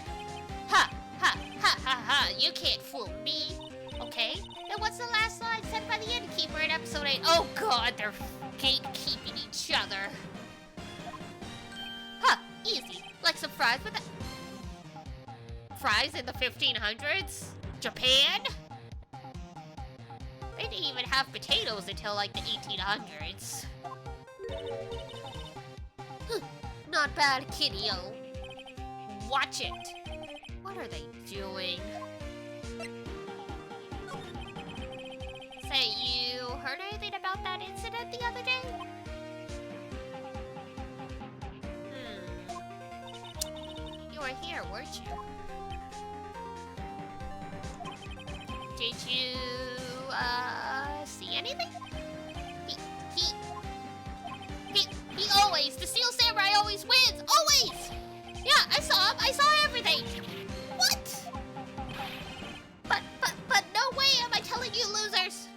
Ha! Ha! Ha! Ha! Ha! You can't fool me! Okay, then what's the last line said by the innkeeper in episode 8? Oh god, they're gatekeeping each other. Huh, easy. Like some fries with fries in the 1500s? Japan? They didn't even have potatoes until like the 1800s. Not bad, Kitty-O. Watch it. What are they doing? Say, you heard anything about that incident the other day? You were here, weren't you? Did you, see anything? always. The Steel Samurai always wins. Always. Yeah, I saw him. I saw everything. What? But no way am I telling you losers.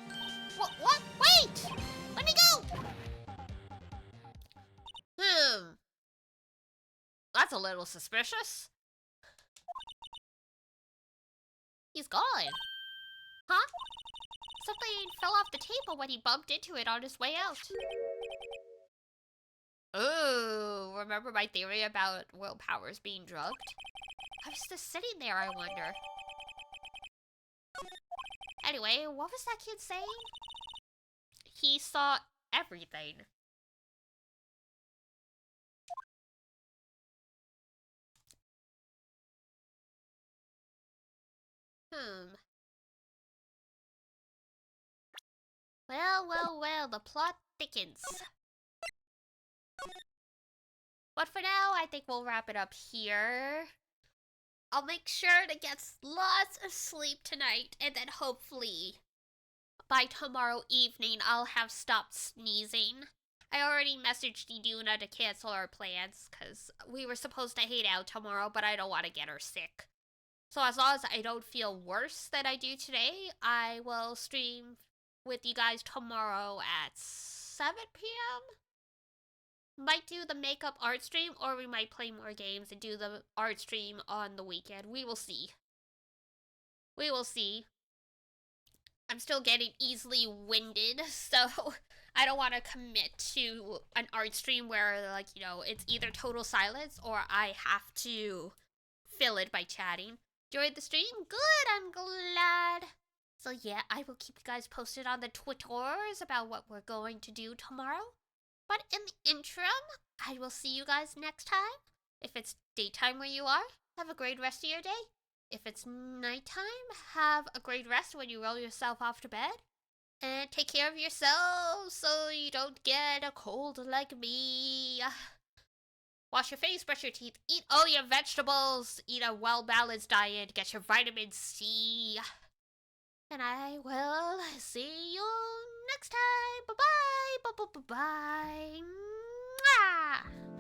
What? Wait. Let me go. That's a little suspicious. He's gone. Huh? Something fell off the table when he bumped into it on his way out. Ooh, remember my theory about willpower's being drugged? I was just sitting there, I wonder. Anyway, what was that kid saying? He saw everything. Well, the plot thickens. But for now, I think we'll wrap it up here. I'll make sure to get lots of sleep tonight, and then hopefully by tomorrow evening, I'll have stopped sneezing. I already messaged Iduna to cancel our plans, because we were supposed to hang out tomorrow, but I don't want to get her sick. So as long as I don't feel worse than I do today, I will stream with you guys tomorrow at 7 p.m. Might do the makeup art stream, or we might play more games and do the art stream on the weekend. We will see. We will see. I'm still getting easily winded, so I don't want to commit to an art stream where, like, you know, it's either total silence or I have to fill it by chatting. Enjoyed the stream? Good, I'm glad. So yeah, I will keep you guys posted on the Twitters about what we're going to do tomorrow. But in the interim, I will see you guys next time. If it's daytime where you are, have a great rest of your day. If it's nighttime, have a great rest when you roll yourself off to bed. And take care of yourselves so you don't get a cold like me. Wash your face, brush your teeth, eat all your vegetables, eat a well-balanced diet, get your vitamin C. And I will see you next time. Bye-bye. Bye-bye. Mwah!